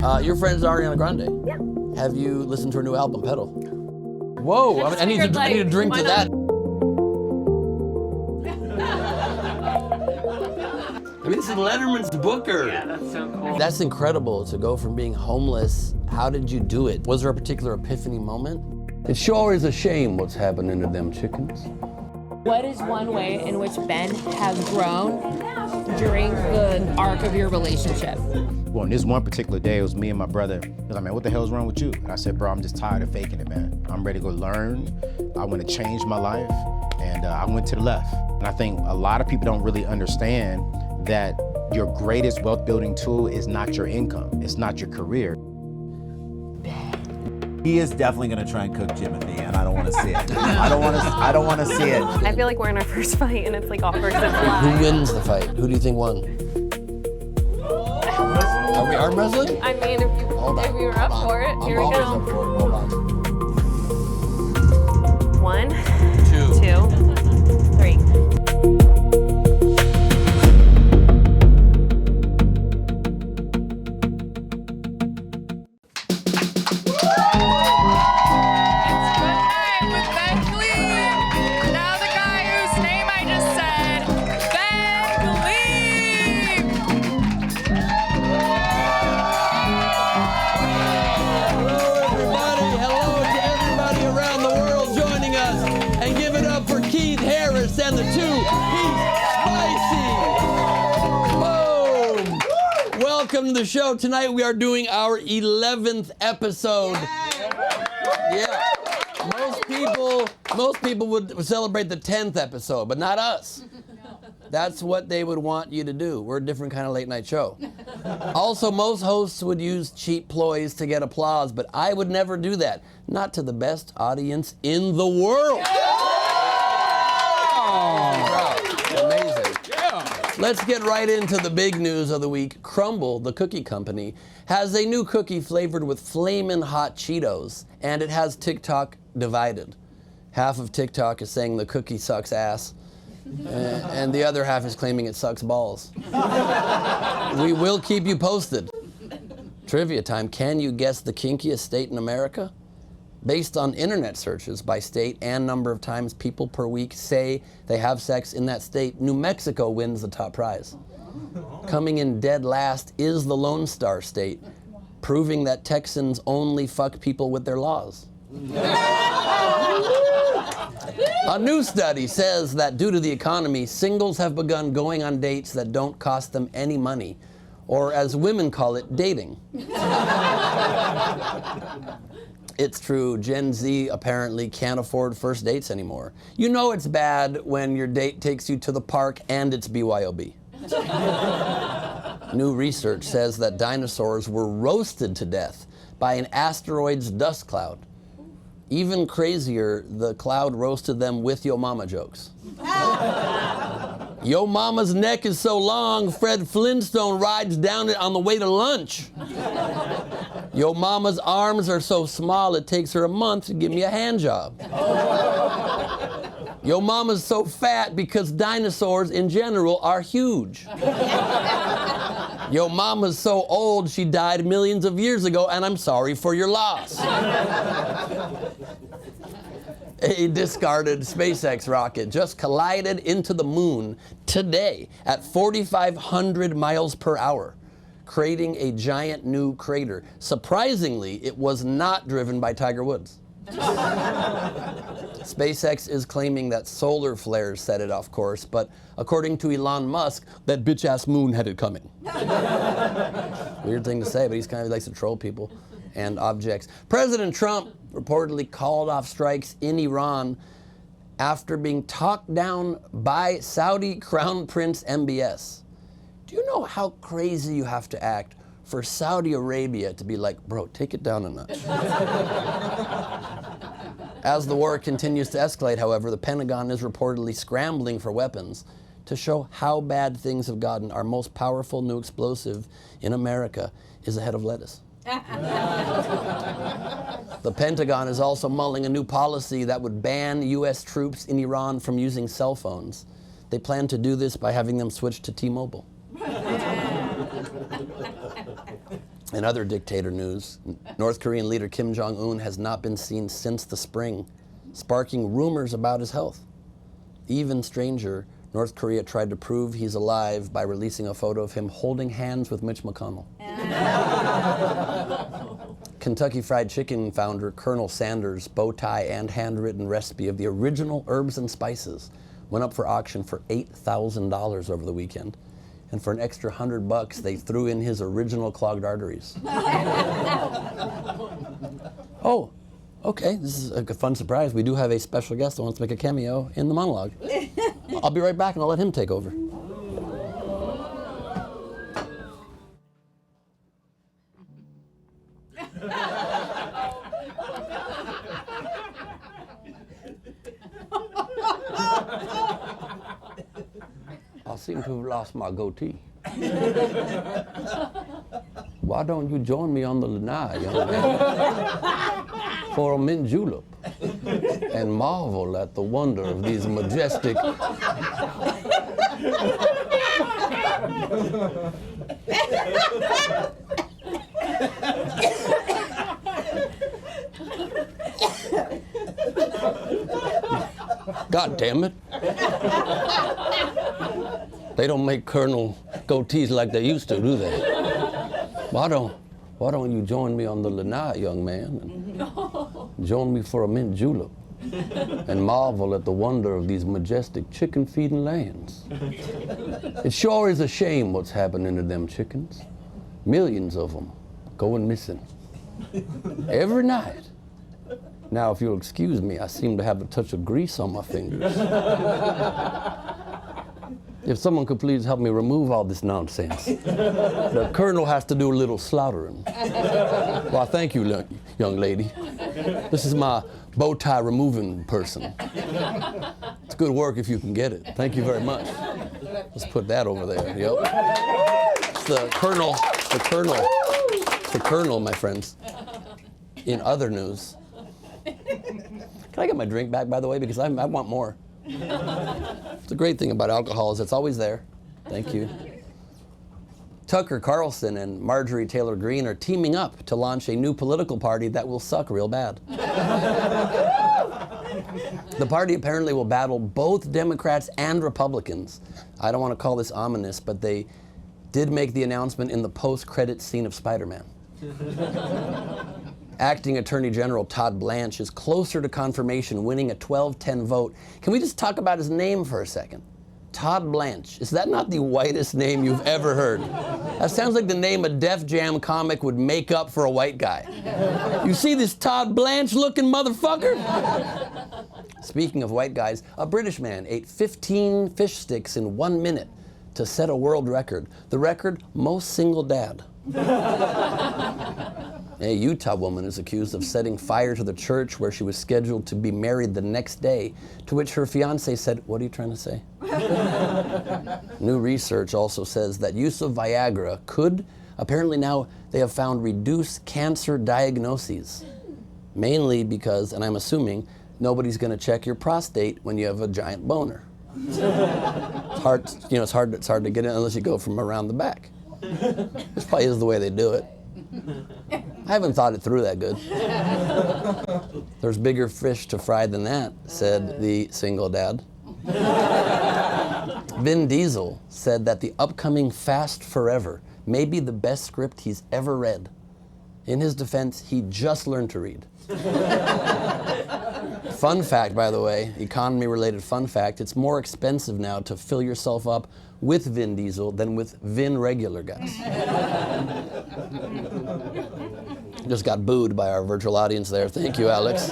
Your friend's Ariana Grande. Yeah. Have you listened to her new album, Pedal? Whoa, I need to drink to that. I mean, this is Letterman's booker. Yeah, that's so cool. That's incredible to go from being homeless. How did you do it? Was there a particular epiphany moment? It sure is a shame what's happening to them chickens. What is one way in which Ben has grown during the arc of your relationship? Well, on this one particular day, it was me and my brother. He was like, man, what the hell's wrong with you? And I said, bro, I'm just tired of faking it, man. I'm ready to go learn. I want to change my life. And I went to the left. And I think a lot of people don't really understand that your greatest wealth building tool is not your income. It's not your career. He is definitely gonna try and cook Jim and me, and I don't want to see it. I don't want to see it. I feel like we're in our first fight and it's like awkward to fly. Who wins the fight? Who do you think won? Are we arm wrestling? I mean, if you were up for it, here we I'm go. always up for it. Hold on. 1, 2, 3. And the 2-piece spicy. Boom! Welcome to the show. Tonight we are doing our 11th episode. Yeah. Most people would celebrate the 10th episode, but not us. That's what they would want you to do. We're a different kind of late night show. Also, most hosts would use cheap ploys to get applause, but I would never do that. Not to the best audience in the world. Amazing. Yeah. Let's get right into the big news of the week. Crumble, the cookie company, has a new cookie flavored with flamin' hot Cheetos, and it has TikTok divided. Half of TikTok is saying the cookie sucks ass, and the other half is claiming it sucks balls. We will keep you posted. Trivia time. Can you guess the kinkiest state in America? Based on internet searches by state and number of times people per week say they have sex in that state, New Mexico wins the top prize. Coming in dead last is the Lone Star State, proving that Texans only fuck people with their laws. A new study says that due to the economy, singles have begun going on dates that don't cost them any money, or as women call it, dating. It's true, Gen Z apparently can't afford first dates anymore. You know it's bad when your date takes you to the park and it's BYOB. New research says that dinosaurs were roasted to death by an asteroid's dust cloud. Even crazier, the cloud roasted them with Yo Mama jokes. Yo Mama's neck is so long, Fred Flintstone rides down it on the way to lunch. Yo Mama's arms are so small, it takes her a month to give me a hand job. Yo Mama's so fat because dinosaurs in general are huge. Yo Mama's so old, she died millions of years ago, and I'm sorry for your loss. A discarded SpaceX rocket just collided into the moon today at 4,500 miles per hour, creating a giant new crater. Surprisingly, it was not driven by Tiger Woods. SpaceX is claiming that solar flares set it off course, but according to Elon Musk, that bitch-ass moon had it coming. Weird thing to say, but he likes to troll people and objects. President Trump reportedly called off strikes in Iran after being talked down by Saudi Crown Prince MBS. Do you know how crazy you have to act for Saudi Arabia to be like, bro, take it down a notch? As the war continues to escalate, however, the Pentagon is reportedly scrambling for weapons to show how bad things have gotten. Our most powerful new explosive in America is a head of lettuce. The Pentagon is also mulling a new policy that would ban U.S. troops in Iran from using cell phones. They plan to do this by having them switch to T-Mobile. In other dictator news, North Korean leader Kim Jong-un has not been seen since the spring, sparking rumors about his health. Even stranger, North Korea tried to prove he's alive by releasing a photo of him holding hands with Mitch McConnell. Kentucky Fried Chicken founder Colonel Sanders' bow tie and handwritten recipe of the original herbs and spices went up for auction for $8,000 over the weekend. And for an extra $100, they threw in his original clogged arteries. Oh, okay, this is a fun surprise. We do have a special guest that wants to make a cameo in the monologue. I'll be right back and I'll let him take over. I seem to have lost my goatee. Why don't you join me on the lanai, young man, for a mint julep and marvel at the wonder of these majestic... God damn it. They don't make Colonel goatees like they used to, do they? Why don't you join me on the lanai, young man, and join me for a mint julep and marvel at the wonder of these majestic chicken-feeding lands. It sure is a shame what's happening to them chickens. Millions of them going missing every night. Now, if you'll excuse me, I seem to have a touch of grease on my fingers. If someone could please help me remove all this nonsense. The Colonel has to do a little slaughtering. Why, thank you, young lady. This is my bow tie removing person. It's good work if you can get it. Thank you very much. Let's put that over there. Yep. It's the Colonel, my friends. In other news. Can I get my drink back, by the way? Because I want more. The great thing about alcohol is it's always there. Thank you. Tucker Carlson and Marjorie Taylor Greene are teaming up to launch a new political party that will suck real bad. The party apparently will battle both Democrats and Republicans. I don't want to call this ominous, but they did make the announcement in the post-credits scene of Spider-Man. Acting Attorney General Todd Blanche is closer to confirmation, winning a 12-10 vote. Can we just talk about his name for a second? Todd Blanche. Is that not the whitest name you've ever heard? That sounds like the name a Def Jam comic would make up for a white guy. You see this Todd Blanche looking motherfucker? Speaking of white guys, a British man ate 15 fish sticks in 1 minute to set a world record. The record, most single dad. A Utah woman is accused of setting fire to the church where she was scheduled to be married the next day, to which her fiancé said, "What are you trying to say?" New research also says that use of Viagra could, apparently now they have found, reduce cancer diagnoses. Mainly because, and I'm assuming, nobody's going to check your prostate when you have a giant boner. It's hard to get in unless you go from around the back. This probably is the way they do it. I haven't thought it through that good. There's bigger fish to fry than that, said the single dad. Vin Diesel said that the upcoming Fast Forever may be the best script he's ever read. In his defense, he just learned to read. Fun fact, by the way, economy-related fun fact, it's more expensive now to fill yourself up with Vin Diesel than with Vin regular guys. Just got booed by our virtual audience there. Thank you, Alex.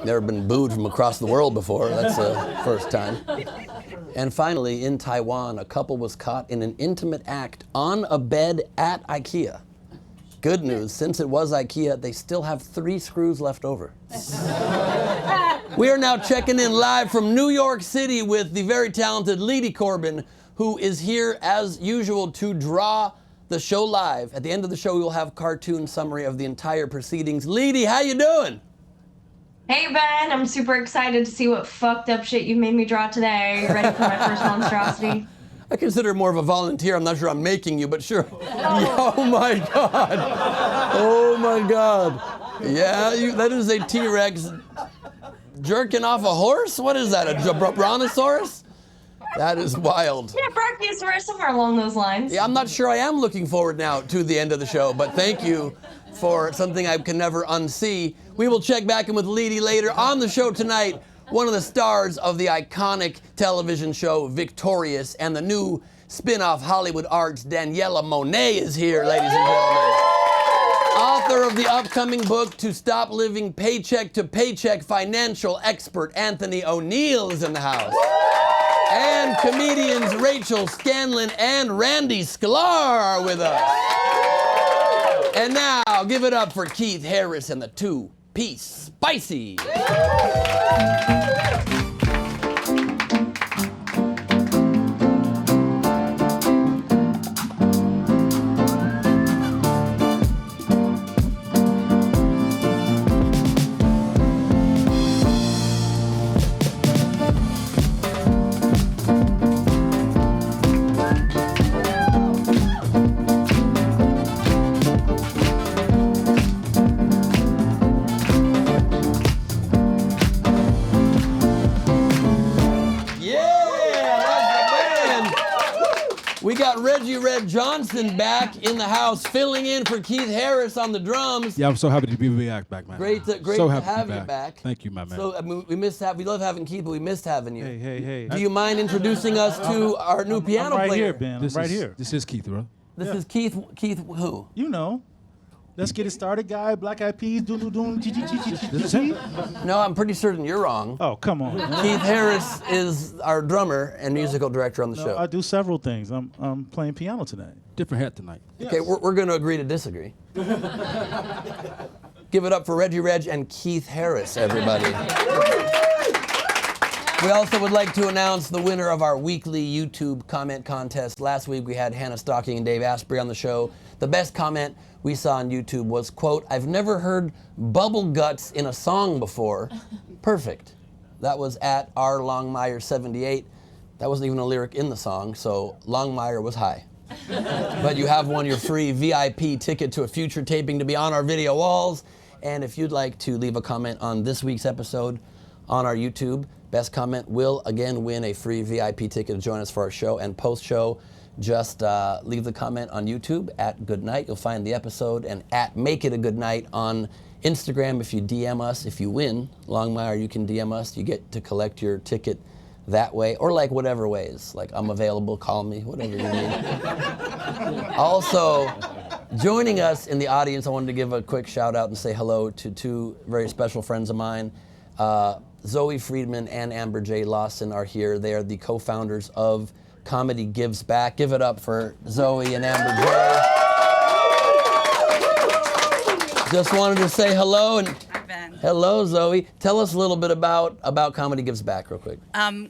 Never been booed from across the world before. That's the first time. And finally, in Taiwan, a couple was caught in an intimate act on a bed at IKEA. Good news, since it was IKEA, they still have 3 screws left over. We are now checking in live from New York City with the very talented Leedy Corbin, who is here as usual to draw the show live. At the end of the show, we will have cartoon summary of the entire proceedings. Leedy, how you doing? Hey Ben, I'm super excited to see what fucked up shit you made me draw today. Ready for my first monstrosity? I consider it more of a volunteer. I'm not sure I'm making you, but sure. Oh my God. Oh my God. Yeah, that is a T-Rex jerking off a horse? What is that, a brontosaurus? That is wild. Yeah, Brachiosaurus, somewhere along those lines. Yeah, I'm not sure I am looking forward now to the end of the show, but thank you for something I can never unsee. We will check back in with Leedy later. On the show tonight, one of the stars of the iconic television show Victorious and the new spin-off Hollywood Arts, Daniella Monet is here, ladies and gentlemen. Author of the upcoming book, To Stop Living Paycheck to Paycheck, financial expert Anthony O'Neill is in the house. And comedians Rachel Scanlon and Randy Sklar are with us. And now, give it up for Keith Harris and the two-piece spicy. Red Johnson back in the house, filling in for Keith Harris on the drums. Yeah, I'm so happy to be back, man. Great to have you back. Thank you, my man. So we love having Keith, but we missed having you. Hey. Do you mind introducing us to our new piano I'm right player? Here, Ben. I'm right here. This is Keith, bro. This is Keith. Keith who? You know. Let's get it started, guy. Black Eyed Peas, doom, No, I'm pretty certain you're wrong. Oh, come on. Keith Harris is our drummer and musical director on the show. I do several things. I'm playing piano tonight. Different hat tonight. Okay, we're going to agree to disagree. Give it up for Reggie Reg and Keith Harris, everybody. We also would like to announce the winner of our weekly YouTube comment contest. Last week we had Hannah Stocking and Dave Asprey on the show. The best comment we saw on YouTube was, quote, "I've never heard bubble guts in a song before." Perfect. That was at R. Longmire78. That wasn't even a lyric in the song, so Longmire was high. But you have won your free VIP ticket to a future taping to be on our video walls. And if you'd like to leave a comment on this week's episode on our YouTube, best comment will again win a free VIP ticket to join us for our show. And post-show, just leave the comment on YouTube at Good Night. You'll find the episode, and at Make It a Good Night on Instagram. If you DM us, if you win Longmire, you can DM us. You get to collect your ticket that way, or like whatever ways. Like, I'm available, call me, whatever you need. Also, joining us in the audience, I wanted to give a quick shout out and say hello to two very special friends of mine. Zoe Friedman and Amber J. Lawson are here. They are the co-founders of Comedy Gives Back. Give it up for Zoe and Amber J. Just wanted to say hello. And Hi, Ben. hello, Zoe. Tell us a little bit about Comedy Gives Back real quick.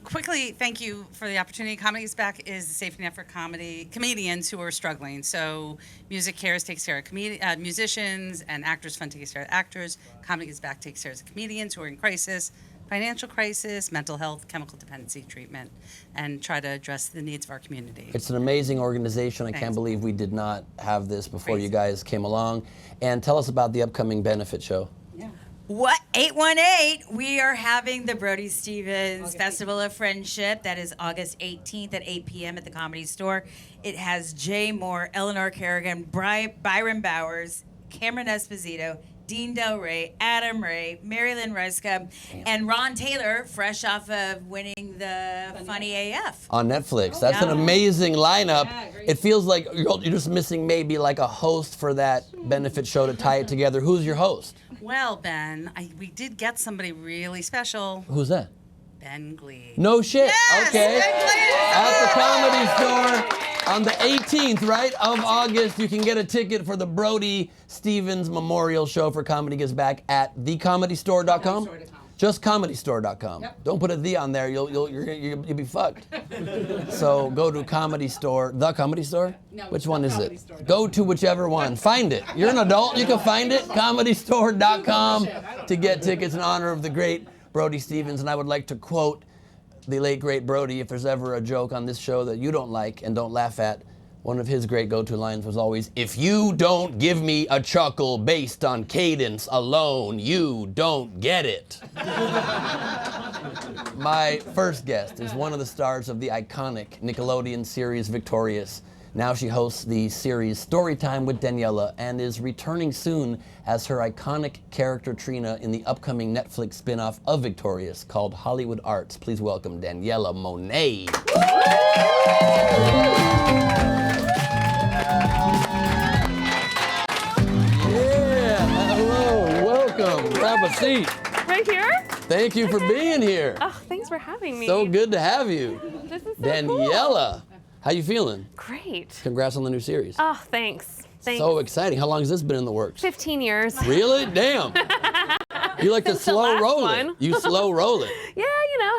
Quickly, thank you for the opportunity. Comedy Gives Back is a safety net for comedians who are struggling. So Music Cares takes care of musicians, and Actors Fund takes care of actors. Comedy Gives Back takes care of comedians who are in crisis, financial crisis, mental health, chemical dependency treatment, and try to address the needs of our community. It's an amazing organization. I Thanks. can't believe we did not have this before Crazy. you guys came along. And tell us about the upcoming benefit show. What 818? We are having the Brody Stevens Festival of Friendship. That is August 18th at 8 p.m. at the Comedy Store. It has Jay Moore, Eleanor Kerrigan, Byron Bowers, Cameron Esposito, Dean Del Rey, Adam Ray, Marilyn Ruska, and Ron Taylor, fresh off of winning the Funny AF. On Netflix. That's an amazing lineup. It feels like you're just missing maybe like a host for that benefit show to tie it together. Who's your host? Well, Ben, we did get somebody really special. Who's that? Ben Gleib. No shit. Yes, Okay. Ben Gleib. At the Comedy Store on the 18th, right, of August, you can get a ticket for the Brody Stevens Memorial Show for Comedy Gives Back at thecomedystore.com. Just comedystore.com. Yep. Don't put a "the" on there. You'll be fucked. So go to Comedy Store. The Comedy Store? No. Which one is it? Go to whichever one. Find it. You're an adult. You can find it. Comedystore.com to get tickets in honor of the great Brody Stevens. And I would like to quote the late, great Brody, if there's ever a joke on this show that you don't like and don't laugh at, one of his great go-to lines was always, if you don't give me a chuckle based on cadence alone, you don't get it. My first guest is one of the stars of the iconic Nickelodeon series Victorious. Now she hosts the series Storytime with Daniella and is returning soon as her iconic character Trina in the upcoming Netflix spin-off of Victorious called Hollywood Arts. Please welcome Daniella Monet. Welcome. Grab a seat. Right here? Thank you for being here. Oh, thanks for having me. So good to have you. This is so Daniella, how you feeling? Great. Congrats on the new series. Oh, thanks. Thanks. So exciting. How long has this been in the works? 15 years. Really? Damn. You like to Since the slow last roll one. it. You slow roll it. Yeah,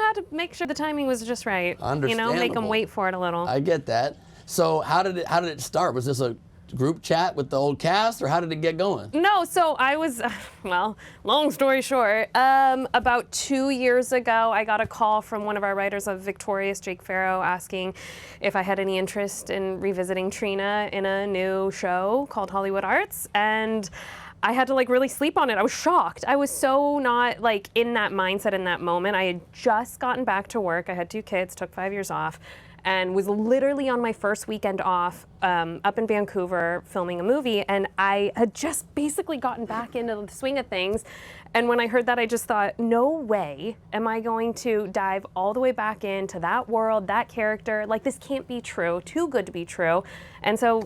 had to make sure the timing was just right. Make them Understandable. wait for it a little. I get that. So how did it start? Was this a group chat with the old cast, or how did it get going? No, so I was, well, long story short, about 2 years ago, I got a call from one of our writers of Victorious, Jake Farrow, asking if I had any interest in revisiting Trina in a new show called Hollywood Arts, and I had to really sleep on it. I was shocked. I was so not in that mindset in that moment. I had just gotten back to work. I had 2 kids, took 5 years off, and was literally on my first weekend off up in Vancouver filming a movie, and I had just basically gotten back into the swing of things. And when I heard that, I just thought, no way am I going to dive all the way back into that world, that character. This can't be true, too good to be true. And so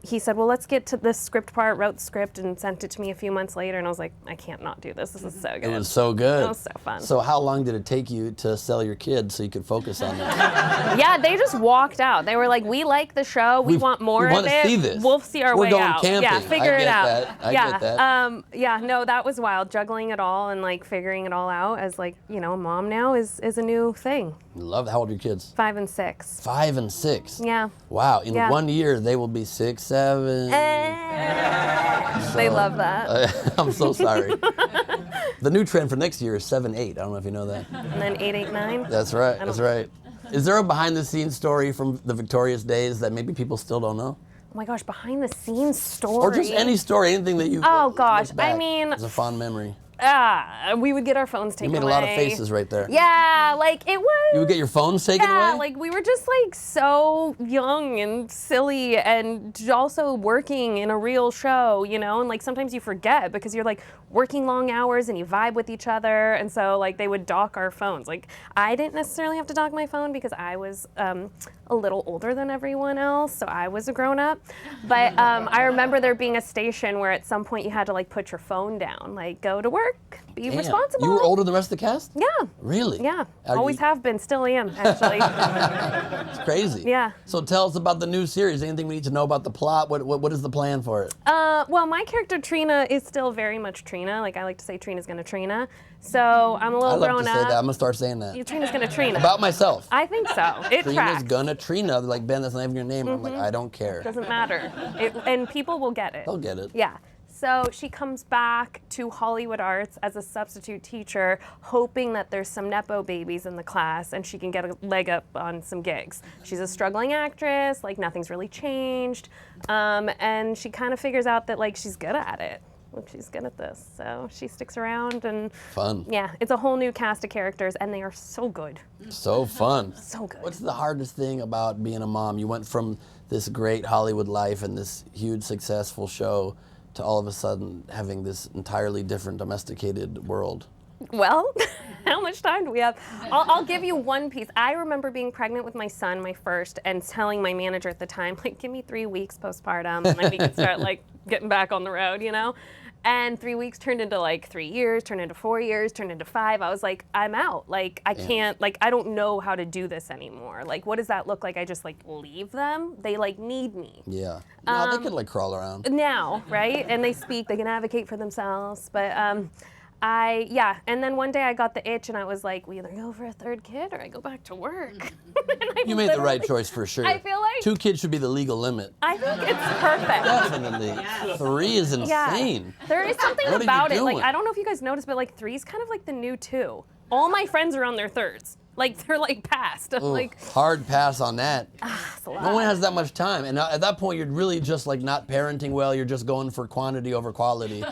he said, well, let's get to the script part, wrote the script and sent it to me a few months later, and I was like, I can't not do this. This is so good. It was so good. It was so fun. So how long did it take you to sell your kids so you could focus on that? Yeah, they just walked out. They were like, we like the show. We want more of it. See this. We'll see our We're way going out. camping. Yeah, figure I it get out. That. I yeah. get that. Yeah, no, that was wild. Juggling it all and figuring it all out as a mom now is a new thing. Love. How old are your kids? 5 and 6. 5 and 6. Yeah. Wow. In Yeah. 1 year, they will be 6, 7. They love that. I'm so sorry. The new trend for next year is 7, 8. I don't know if you know that. And then 8, 8, 9. That's right. That's right. Is there a behind-the-scenes story from the Victorious days that maybe people still don't know? Oh my gosh, behind the scenes story. Or just any story, anything that you. Oh gosh, look back I mean. as a fond memory. We would get our phones taken away. You made a lot of faces right there. Yeah, it was. You would get your phones taken away? Yeah, we were just so young and silly and also working in a real show, and sometimes you forget because you're working long hours and you vibe with each other, and so they would dock our phones. I didn't necessarily have to dock my phone because I was a little older than everyone else, so I was a grown-up. But I remember there being a station where at some point you had to put your phone down, go to work, be Damn. responsible. You were older than the rest of the cast? Yeah. Really? Yeah. Are Always you- have been, still am, actually. It's crazy. Yeah. So tell us about the new series. Anything we need to know about the plot? What is the plan for it? Well, my character Trina is still very much Trina. I like to say Trina's gonna Trina. So I'm a I little love grown to up. say that. I'm gonna start saying that. Trina's gonna Trina. About myself. I think so. It Trina's tracks. gonna Trina. They're like, Ben, that's not even your name. I'm like, I don't care. Doesn't matter. And people will get it. They'll get it. Yeah. So she comes back to Hollywood Arts as a substitute teacher, hoping that there's some Nepo babies in the class and she can get a leg up on some gigs. She's a struggling actress, nothing's really changed. And she kind of figures out that she's good at it. She's good at this. So she sticks around and Fun. yeah, it's a whole new cast of characters and they are so good. So fun. So good. What's the hardest thing about being a mom? You went from this great Hollywood life and this huge successful show to all of a sudden having this entirely different domesticated world. Well, how much time do we have? I'll give you one piece. I remember being pregnant with my son, my first, and telling my manager at the time, give me 3 weeks postpartum, and then we can start getting back on the road, And 3 weeks turned into 3 years, turned into 4 years, turned into 5. I was like, I'm out. I can't, I don't know how to do this anymore. What does that look like? I just leave them? They need me. Yeah. No, they could crawl around. Now, right? And they speak, they can advocate for themselves. But and then one day I got the itch and I was like, we either go for a 3rd kid or I go back to work. You made the right choice for sure. I feel like 2 kids should be the legal limit. I think it's perfect. Definitely. 3 is insane. Yeah. There is something What are you about it. doing? I don't know if you guys noticed, but 3 is kind of the new 2. All my friends are on their 3rds. Like they're like past. Ooh, Like hard pass on that. it's a lot. No one has that much time, and at that point, you're really just like not parenting well. You're just going for quantity over quality.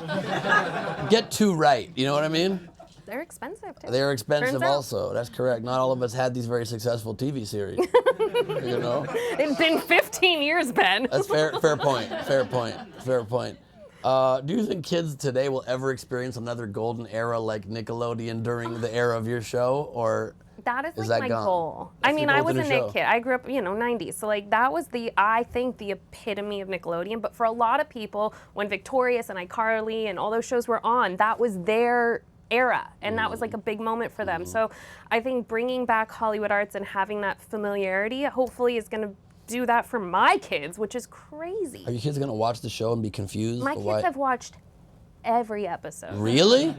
Get two right. You know what I mean? They're expensive too. They're expensive Turns out. also. That's correct. Not all of us had these very successful TV series. You know? It's been 15 years, Ben. That's fair point. Fair point. Fair point. Do you think kids today will ever experience another golden era like Nickelodeon during the era of your show, or That is like that my gone? goal. That's I the mean, goal I to was the a show. Nick kid. I grew up, 90s. So like that was I think the epitome of Nickelodeon. But for a lot of people, when Victorious and iCarly and all those shows were on, that was their era, and that was like a big moment for them. So I think bringing back Hollywood arts and having that familiarity hopefully is going to do that for my kids, which is crazy. Are your kids gonna watch the show and be confused? My or kids why? have watched every episode. Really?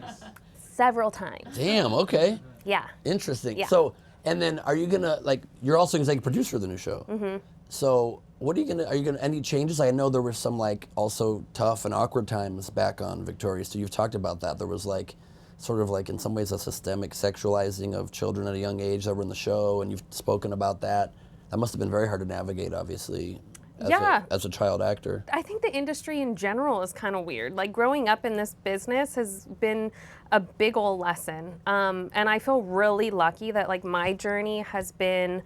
Several times. Damn. Okay. Yeah. Interesting. Yeah. So, and then are you gonna you're also executive producer of the new show? Mm-hmm. So what are you gonna any changes? I know there were some also tough and awkward times back on Victorious. So you've talked about that. There was sort of in some ways a systemic sexualizing of children at a young age that were in the show, and you've spoken about that. That must have been very hard to navigate, obviously, as a child actor. I think the industry in general is kind of weird. Like growing up in this business has been a big ol' lesson. And I feel really lucky that my journey has been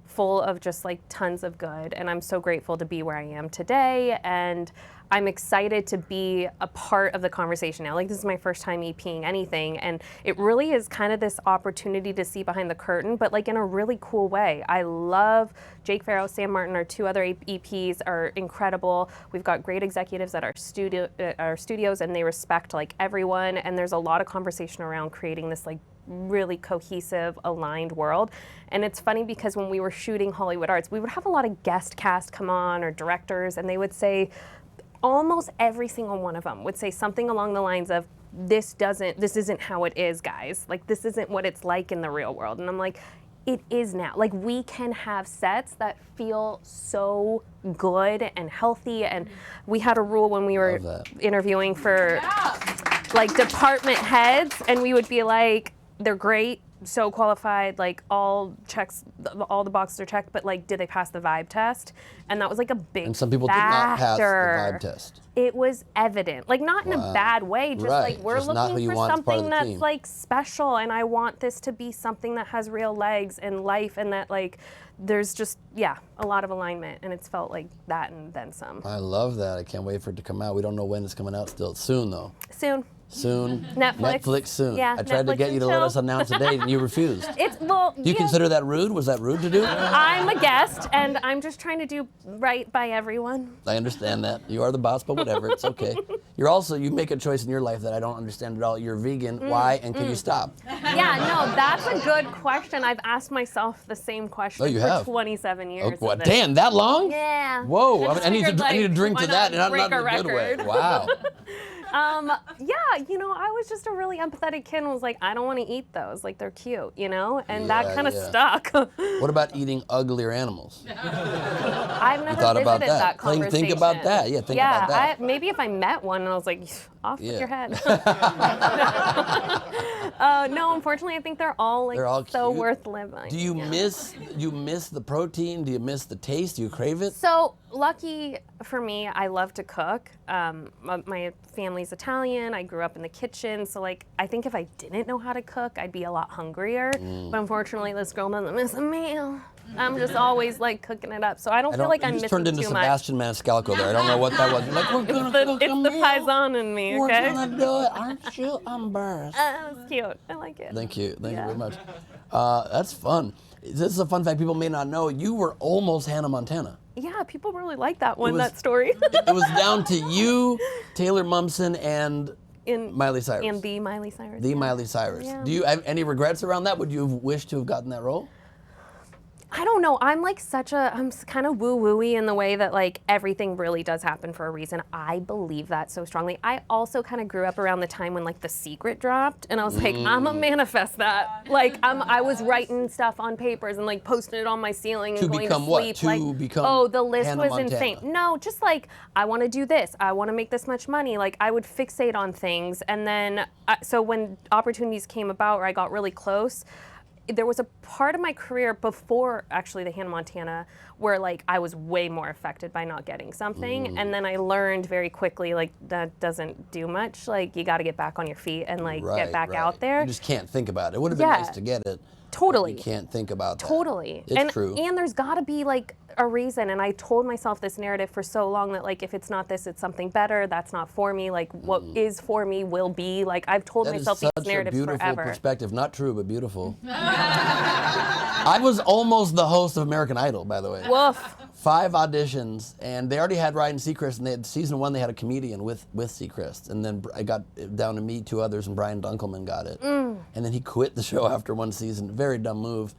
full of just tons of good. And I'm so grateful to be where I am today. And I'm excited to be a part of the conversation now. This is my first time EPing anything, and it really is kind of this opportunity to see behind the curtain, but in a really cool way. I love Jake Farrow, Sam Martin, our two other EPs are incredible. We've got great executives at our studios, and they respect everyone. And there's a lot of conversation around creating this really cohesive, aligned world. And it's funny because when we were shooting Hollywood Arts, we would have a lot of guest cast come on or directors, and they would say, almost every single one of them would say something along the lines of, this isn't how it is, guys. This isn't what it's like in the real world. And I'm like, it is now. We can have sets that feel so good and healthy. And we had a rule when we were interviewing for department heads, and we would be like, they're great, so qualified, all the boxes are checked, but did they pass the vibe test? And that was a big And some people factor. did not pass the vibe test. It was evident, not in a bad way, just Right. we're Just not who looking you for want as part of something the that's team. special, and I want this to be something that has real legs and life, and that there's just a lot of alignment, and it's felt like that and then some. I love that. I can't wait for it to come out. We don't know when it's coming out still. Soon though. Soon. Netflix. Soon. Yeah, I tried to Netflix get you to and let chill. us announce a date, and you refused. Do you yeah. consider that rude? Was that rude to do? I'm a guest, and I'm just trying to do right by everyone. I understand that. You are the boss, but whatever. It's okay. You make a choice in your life that I don't understand at all. You're vegan. Why? And can you stop? Yeah, no, that's a good question. I've asked myself the same question you for have? 27 years. Oh, of what? this. Damn, that long? Yeah. Whoa, I just I need figured, to drink why to that, not and not break in a good way. record? Wow. I was just a really empathetic kid and was like, I don't want to eat those. They're cute, and that kind of yeah. stuck. What about eating uglier animals? I've never thought about visited that? that conversation. Think about that. Yeah, think about that. Maybe if I met one and I was like, off with your head. No, unfortunately, I think they're all so cute. worth living. Do you miss the protein? Do you miss the taste? Do you crave it? So lucky for me, I love to cook. My family's Italian. I grew up in the kitchen. So I think if I didn't know how to cook, I'd be a lot hungrier. But unfortunately, this girl doesn't miss a meal. I'm just always cooking it up. So I don't feel like I'm you missing just turned into too much. Sebastian Maniscalco there. I don't know what that was. We're gonna cook It's a the meal. paisan in me, We're okay? gonna do it. Aren't you embarrassed? It's cute. I like it. Thank you. Thank you very much. That's fun. This is a fun fact people may not know. You were almost Hannah Montana. Yeah, people really like that one, was- that story. It was down to you, Taylor Momsen, and Miley Cyrus. And the Miley Cyrus. The Miley Cyrus. Yeah. Do you have any regrets around that? Would you have wished to have gotten that role? I don't know. I'm kind of woo-wooey in the way that everything really does happen for a reason. I believe that so strongly. I also kind of grew up around the time when The Secret dropped, and I was like, I'm gonna manifest that. I was writing stuff on papers and posting it on my ceiling and To going become to what? sleep. To become oh, the list Hannah was Montana. insane. No, just I want to do this. I want to make this much money. I would fixate on things, and then so when opportunities came about where I got really close, there was a part of my career before actually the Hannah Montana where like I was way more affected by not getting something, and then I learned very quickly like that doesn't do much. Like you got to get back on your feet and like get back out there. You just can't think about it. It would have been nice to get it. Totally. You can't think about that. Totally. It's true. And there's got to be like a reason. And I told myself this narrative for so long that like if it's not this, it's something better. That's not for me. Like what is for me will be. Like I've told myself these narratives forever. That is such a beautiful perspective. Not true, but beautiful. I was almost the host of American Idol, by the way. Woof. 5 auditions, and they already had Ryan Seacrest, and they had season 1 they had a comedian with Seacrest, and then I got down to me, 2 others, and Brian Dunkelman got it. And then he quit the show after 1 season. Very dumb move.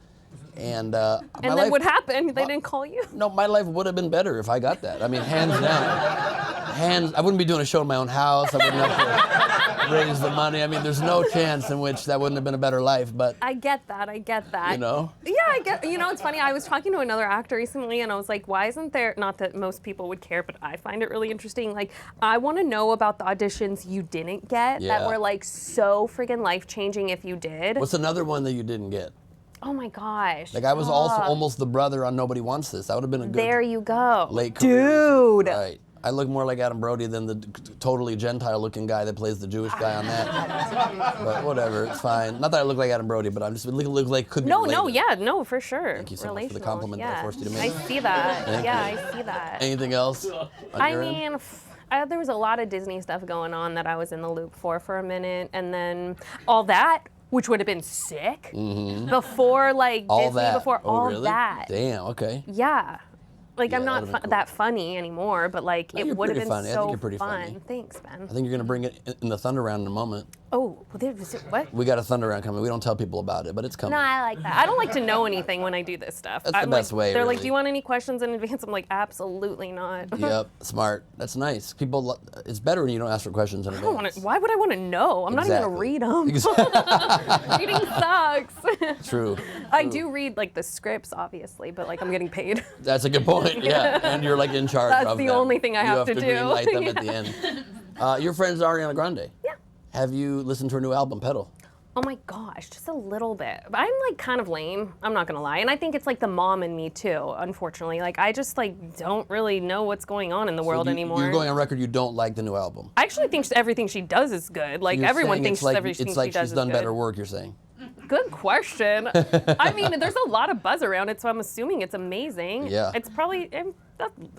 And then what happened? They didn't call you? No, my life would have been better if I got that. I mean, hands down. I wouldn't be doing a show in my own house. I wouldn't have to raise the money. I mean, there's no chance in which that wouldn't have been a better life, but... I get that. You know? Yeah, I get... You know, it's funny. I was talking to another actor recently, and I was like, why isn't there... Not that most people would care, but I find it really interesting. Like, I want to know about the auditions you didn't get that were, like, so friggin' life-changing if you did. What's another one that you didn't get? Oh my gosh. Like I was also almost the brother on Nobody Wants This. That would have been a good There you go. late career. Dude. Right. I look more like Adam Brody than the totally Gentile-looking guy that plays the Jewish guy on that. But whatever, it's fine. Not that I look like Adam Brody, but I'm just look like could be related. No, for sure. Thank you so much for the compliment that I forced you to make. I see that. Thank I you. see that. Anything else? I mean, there was a lot of Disney stuff going on that I was in the loop for a minute, and then all that, which would have been sick before like all Disney, that. before all really? that. Damn. Okay. Yeah. Like Yeah, I'm not that'd have been that funny anymore, but like No, it you're would have pretty been funny. I so think you're pretty fun. funny. Thanks, Ben. I think you're gonna bring it in the Thunder Round in a moment. Oh, well, what? We got a Thunder Round coming. We don't tell people about it, but it's coming. No, I like that. I don't like to know anything when I do this stuff. That's the best way, They're like, really. do you want any questions in advance? I'm like, absolutely not. Yep, smart. That's nice. People, it's better when you don't ask for questions in I don't advance. want to. Why would I want to know? I'm not even gonna read them. Reading sucks. True. I do read like the scripts, obviously, but like I'm getting paid. That's a good point. Yeah, and you're like in charge That's of the them. only thing I have to do. You have to greenlight them at the Yeah. end. Your friend's Ariana Grande. Yeah. Have you listened to her new album, Pedal? Oh my gosh, just a little bit. But I'm like kind of lame, I'm not gonna lie. And I think it's like the mom in me too, unfortunately. Like I just like don't really know what's going on in the world anymore. You're going on record you don't like the new album. I actually think everything she does is good. Like You're everyone saying thinks it's like, everything it's like she does she's is done good. better work, you're saying. Good question. I mean, there's a lot of buzz around it, so I'm assuming it's amazing. Yeah. It's probably,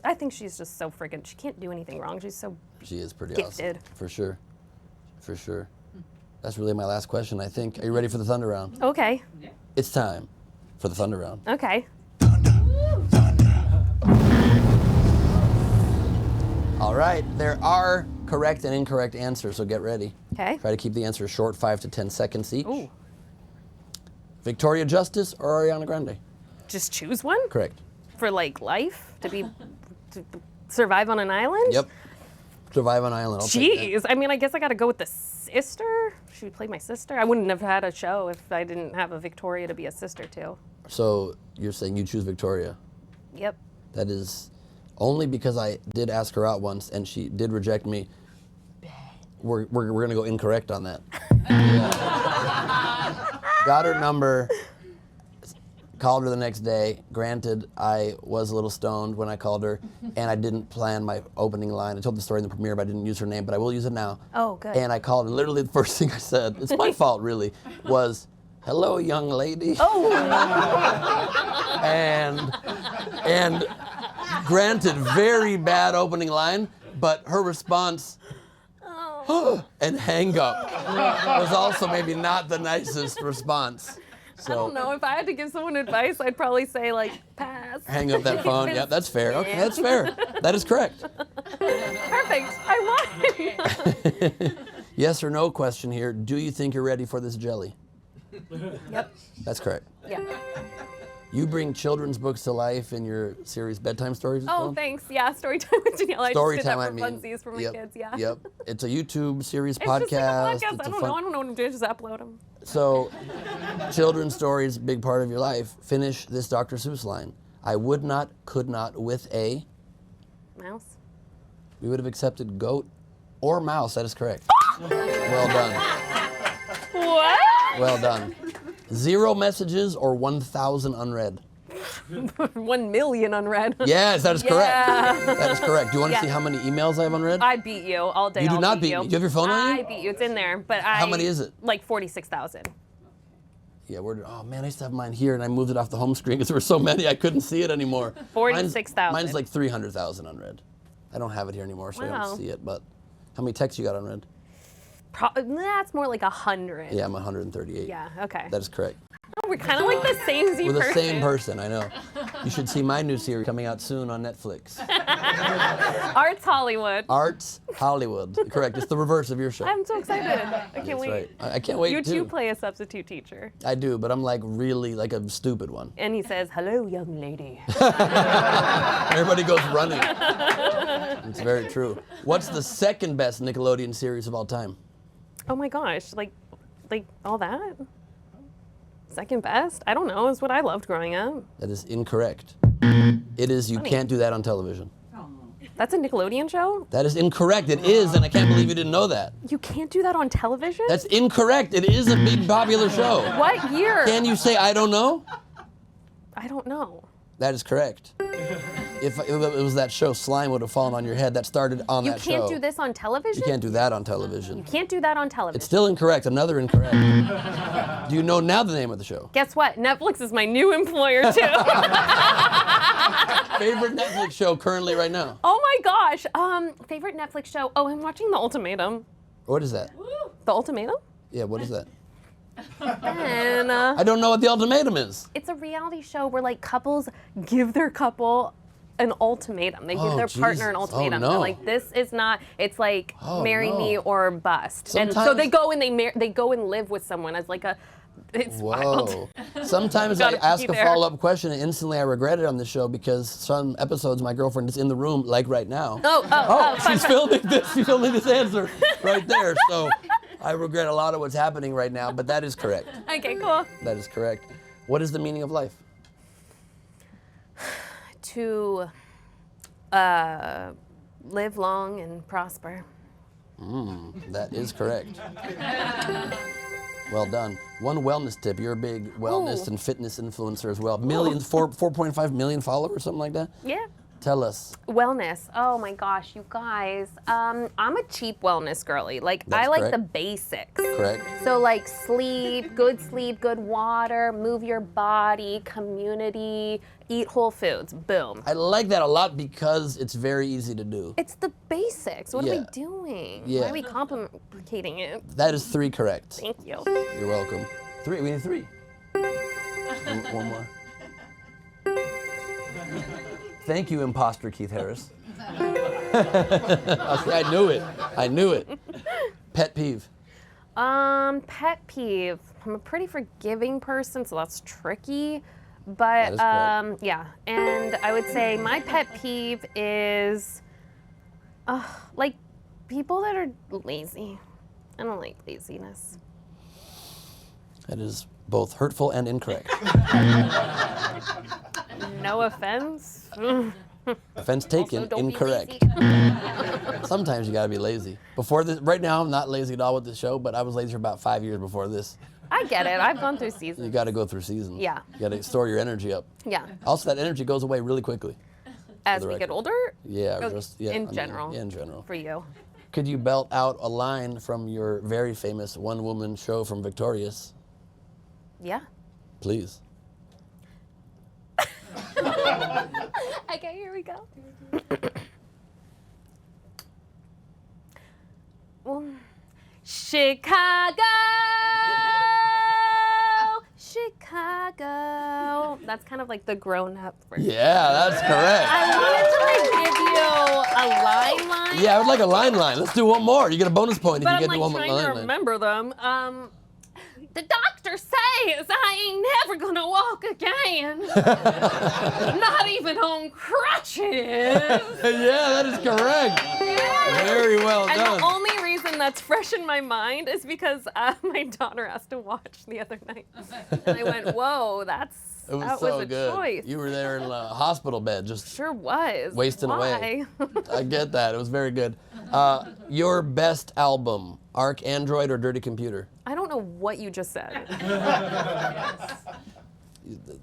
I think she's just so friggin', she can't do anything wrong. She's so She is pretty gifted. awesome. For sure. For sure. That's really my last question, I think. Are you ready for the Thunder Round? Okay. It's time for the Thunder Round. Okay. All right, there are correct and incorrect answers, so get ready. Okay. Try to keep the answers short, 5 to 10 seconds each. Ooh. Victoria Justice or Ariana Grande? Just choose one? Correct. For like life? To survive on an island? Yep. Survive on Island. I'll take that. Jeez. I mean, I guess I gotta go with the sister. She would play my sister. I wouldn't have had a show if I didn't have a Victoria to be a sister to. So you're saying you choose Victoria? Yep. That is only because I did ask her out once and she did reject me. We're gonna go incorrect on that. Got her number, called her the next day. Granted, I was a little stoned when I called her and I didn't plan my opening line. I told the story in the premiere, but I didn't use her name, but I will use it now. Oh, good. And I called and literally the first thing I said, it's my fault really, was, "Hello, young lady." Oh. And granted, very bad opening line, but her response, and hang up, was also maybe not the nicest response. So, I don't know. If I had to give someone advice, I'd probably say like, pass. hang up that phone. Yeah, that's fair. Okay, that's fair. That is correct. Perfect. I won. Yes or no question here. Do you think you're ready for this jelly? Yep. That's correct. Yeah. You bring children's books to life in your series Bedtime Stories? it's Oh, called? thanks. Yeah, story time with Daniella. I just did that for funsies for my Yep, kids. Yeah. Yep. It's a YouTube series It's podcast. just like a podcast. It's I a don't fun- know. I don't know what I'm doing. Just upload them. So, children's stories, big part of your life. Finish this Dr. Seuss line. I would not, could not, with a... Mouse. We would have accepted goat or mouse. That is correct. Well done. What? Well done. 0 messages or 1,000 unread? 1 million unread. Yes, that is correct. Yeah. That is correct. Do you want to see how many emails I have unread? I beat you all day. You do I'll not beat me. Do you have your phone on you? I beat you. It's in there, but How many is it? Like 46,000. Yeah, oh man, I used to have mine here and I moved it off the home screen because there were so many I couldn't see it anymore. 46,000. Mine's like 300,000 unread. I don't have it here anymore, so I Wow. don't see it. But how many texts you got unread? That's more like 100. Yeah, I'm 138. Yeah, okay. That is correct. Oh, we're kind of like the same Z We're the person. same person, I know. You should see my new series coming out soon on Netflix. Arts Hollywood. Arts Hollywood. Correct. It's the reverse of your show. I'm so excited. I can't That's wait. right. I can't wait You too. too play a substitute teacher. I do, but I'm like really like a stupid one. And he says, "Hello, young lady." Everybody goes running. It's very true. What's the second best Nickelodeon series of all time? Oh my gosh, like all that? Second best? I don't know. It's what I loved growing up. That is incorrect. It is You Funny. Can't Do That on Television. That's a Nickelodeon show? That is incorrect. It is, and I can't believe you didn't know that. You can't do that on television? That's incorrect. It is a big popular show. What year? Can you say I don't know? I don't know. That is correct. If it was that show, slime would have fallen on your head. That started on You that show. can't do this on television? You can't do that on television. You can't do that on television. It's still incorrect. Another incorrect. Do you know now the name of the show? Guess what? Netflix is my new employer too. Favorite Netflix show currently right now? Oh my gosh. Favorite Netflix show? Oh, I'm watching The Ultimatum. What is that? The Ultimatum? Yeah, what is that? And I don't know what The Ultimatum is. it's a reality show where like couples give their couple an ultimatum. They give Oh, their partner an Jesus. Oh, ultimatum. no. They're like, this is not. It's like Oh, marry no. me or bust. And so Sometimes- they go and they go and live with someone as like a. It's wild. Whoa. Sometimes I Gotta ask be a there. follow-up question and instantly I regret it on the show because some episodes my girlfriend is in the room, like right now. Oh, She's filming this. She's filming this answer right there. So I regret a lot of what's happening right now, but that is correct. Okay, cool. That is correct. What is the meaning of life? To live long and prosper. That is correct. Well done. One wellness tip. You're a big wellness Ooh. and fitness influencer as well. Millions, 4.5 million followers, something like that? Yeah. Tell us. Wellness. Oh my gosh, you guys. I'm a cheap wellness girly. Like That's I like correct. the basics. Correct. So like sleep, good water, move your body, community, eat whole foods. Boom. I like that a lot because it's very easy to do. It's the basics. What are Yeah. we doing? Why Yeah. are we complicating it? That is 3 correct. Thank you. You're welcome. 3. We need 3. One more. Thank you, imposter Keith Harris. I knew it. I knew it. Pet peeve. Pet peeve. I'm a pretty forgiving person, so that's tricky. But That is correct. yeah, and I would say my pet peeve is like people that are lazy. I don't like laziness. That is both hurtful and incorrect. No offense. Offense taken, Also, don't be incorrect. lazy. Sometimes you gotta be lazy. Before this, right now I'm not lazy at all with the show, but I was lazy for about 5 years before this. I get it. I've gone through You seasons. gotta go through seasons. Yeah. You gotta store your energy up. Yeah. Also, that energy goes away really quickly. As the we get record. older. Yeah, Oh, just yeah. in general. Yeah, in general. For you. Could you belt out a line from your very famous one-woman show from Victorious? Yeah. Please. Okay, here we go. Well, Chicago, Chicago. That's kind of like the grown-up version. Yeah, that's correct. I wanted to like give you a line. Yeah, I would like a line. Let's do one more. You get a bonus point if But you I'm get like to one trying to line. remember them. The doctor says I ain't never gonna walk again. Not even on crutches. Yeah, that is correct. Very well And done. the only reason that's fresh in my mind is because my daughter asked to watch the other night. And I went, whoa, that It was was so a good. choice. You were there in a hospital bed, just Sure was. wasting away. Why? I get that. It was very good. Your best album, Arc Android or Dirty Computer? I don't know what you just said.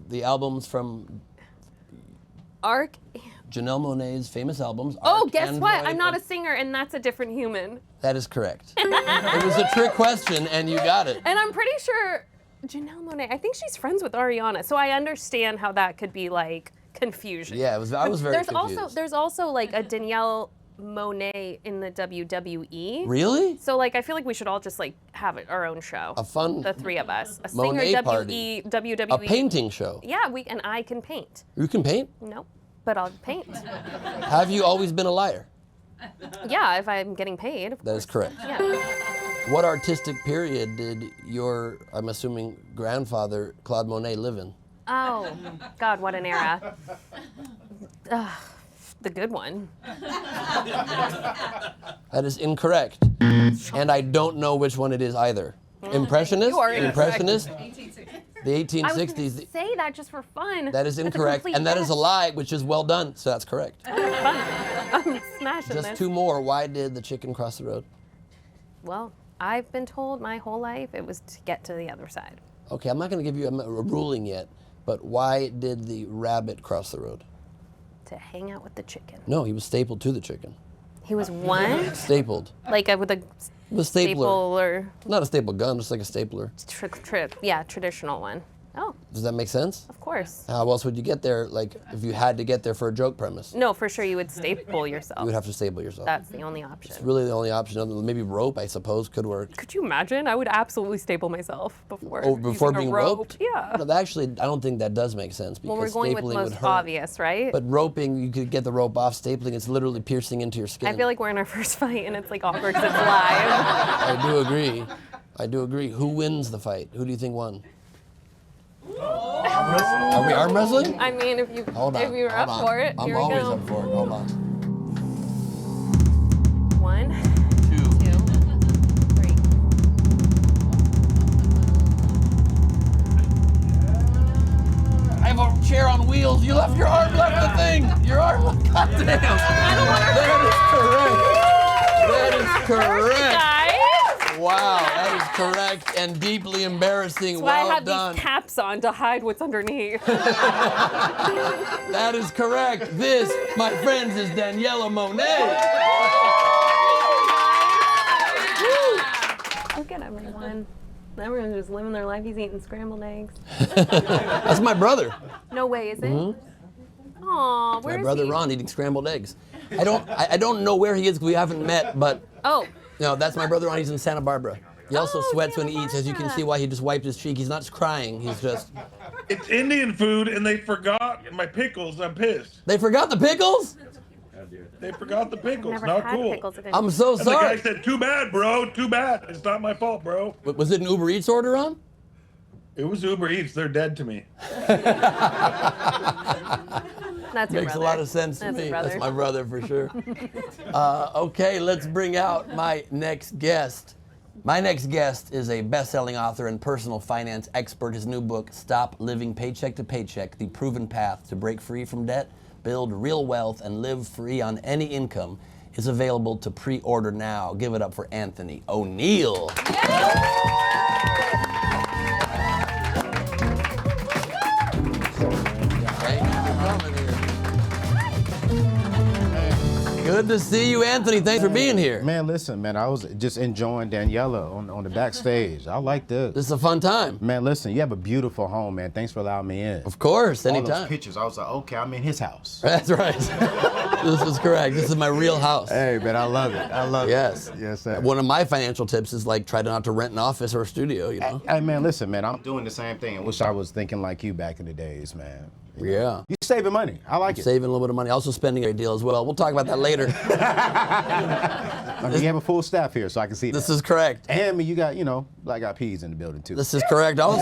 The albums from Arc. Janelle Monae's famous albums. Oh, Arc guess and what? Void. I'm not a singer, and that's a different human. That is correct. It was a trick question, and you got it. And I'm pretty sure Janelle Monet, I think she's friends with Ariana, so I understand how that could be like confusion. Yeah, I was very confused. There's also like a Danielle Monet in the WWE. Really? So like I feel like we should all just like have our own show. A fun The three of us. A Monet singer, party. WWE. A painting show. Yeah, and I can paint. You can paint? No, but I'll paint. Have you always been a liar? Yeah, if I'm getting paid. That is correct. Yeah. What artistic period did your, I'm assuming, grandfather, Claude Monet, live in? Oh, God, what an era. The good one. That is incorrect. And I don't know which one it is either. Impressionist? You are Impressionist? The I was 1860s. gonna say that just for fun. That is That's a incorrect. complete And that is a guess. lie, which is well done. So that's correct. I'm smashing Just this. 2 more. Why did the chicken cross the road? Well, I've been told my whole life it was to get to the other side. Okay, I'm not going to give you a ruling yet, but why did the rabbit cross the road? To hang out with the chicken. No, he was stapled to the chicken. He was what? Stapled. Like with a The stapler. staple or Not a staple gun, just like a stapler. traditional one. Oh, Does that make sense? of course. How else would you get there, like, if you had to get there for a joke premise? No, for sure you would staple yourself. You would have to staple yourself. That's the only option. It's really the only option. Maybe rope, I suppose, could work. Could you imagine? I would absolutely staple myself before. Oh, before using a being rope. roped? Yeah. No, actually, I don't think that does make sense because Well, we're going with stapling most would hurt. obvious, right? But roping, you could get the rope off. Stapling, it's literally piercing into your skin. I feel like we're in our first fight and it's like awkward because it's live. I do agree. I do agree. Who wins the fight? Who do you think won? Are we arm wrestling? I mean, if Hold on. you're hold up on. for it, I'm here we always go. up for it. Hold on. 1, 2. 2, 3. I have a chair on wheels. You left your arm left the thing. Your arm. Goddamn. That is correct. Guys, Wow, that is correct and deeply embarrassing. that's why I Well have done. these caps on to hide what's underneath. That is correct. This, my friends, is Daniella Monet. Look at everyone. Everyone's just living their life. He's eating scrambled eggs. That's my brother. No way, is it? Mm-hmm. Aw, where My is brother he? Ron eating scrambled eggs. I don't know where he is because we haven't met, but Oh, no, that's my brother Ron. He's in Santa Barbara. He also sweats when he eats, as you can see why he just wiped his cheek. He's not crying. He's just. It's Indian food, and they forgot my pickles. I'm pissed. They forgot the pickles? They forgot the pickles. never Not had cool. pickles again. I'm so And the sorry. guy said, "Too bad, bro. Too bad. It's not my fault, bro." Was it an Uber Eats order, Ron? It was Uber Eats. They're dead to me. That's your Makes a brother. lot of sense to That's me. your brother. That's my brother for sure. Okay, let's bring out my next guest. My next guest is a best-selling author and personal finance expert. His new book, Stop Living Paycheck to Paycheck, The Proven Path to Break Free from Debt, Build Real Wealth, and Live Free on Any Income, is available to pre-order now. Give it up for Anthony O'Neill. Thank you for coming here. Good to see you, Anthony. Thanks for being here. Man, listen, man, I was just enjoying Daniella on the backstage. I like this. This is a fun time. Man, listen, you have a beautiful home, man. Thanks for allowing me in. Of course, All anytime. those pictures, I was like, okay, I'm in his house. That's right. This is correct. This is my real house. Hey, man, I love it. I love Yes. it. Yes, sir. One of my financial tips is like try not to rent an office or a studio, you know? Hey, man, listen, man, I'm doing the same thing. I wish I was thinking like you back in the days, man. Yeah. You saving money. I like it. Saving a little bit of money, also spending a great deal as well. We'll talk about that later. You have a full staff here, so I can see This that. is correct. And you got, Black Eyed Peas in the building, too. This is correct also.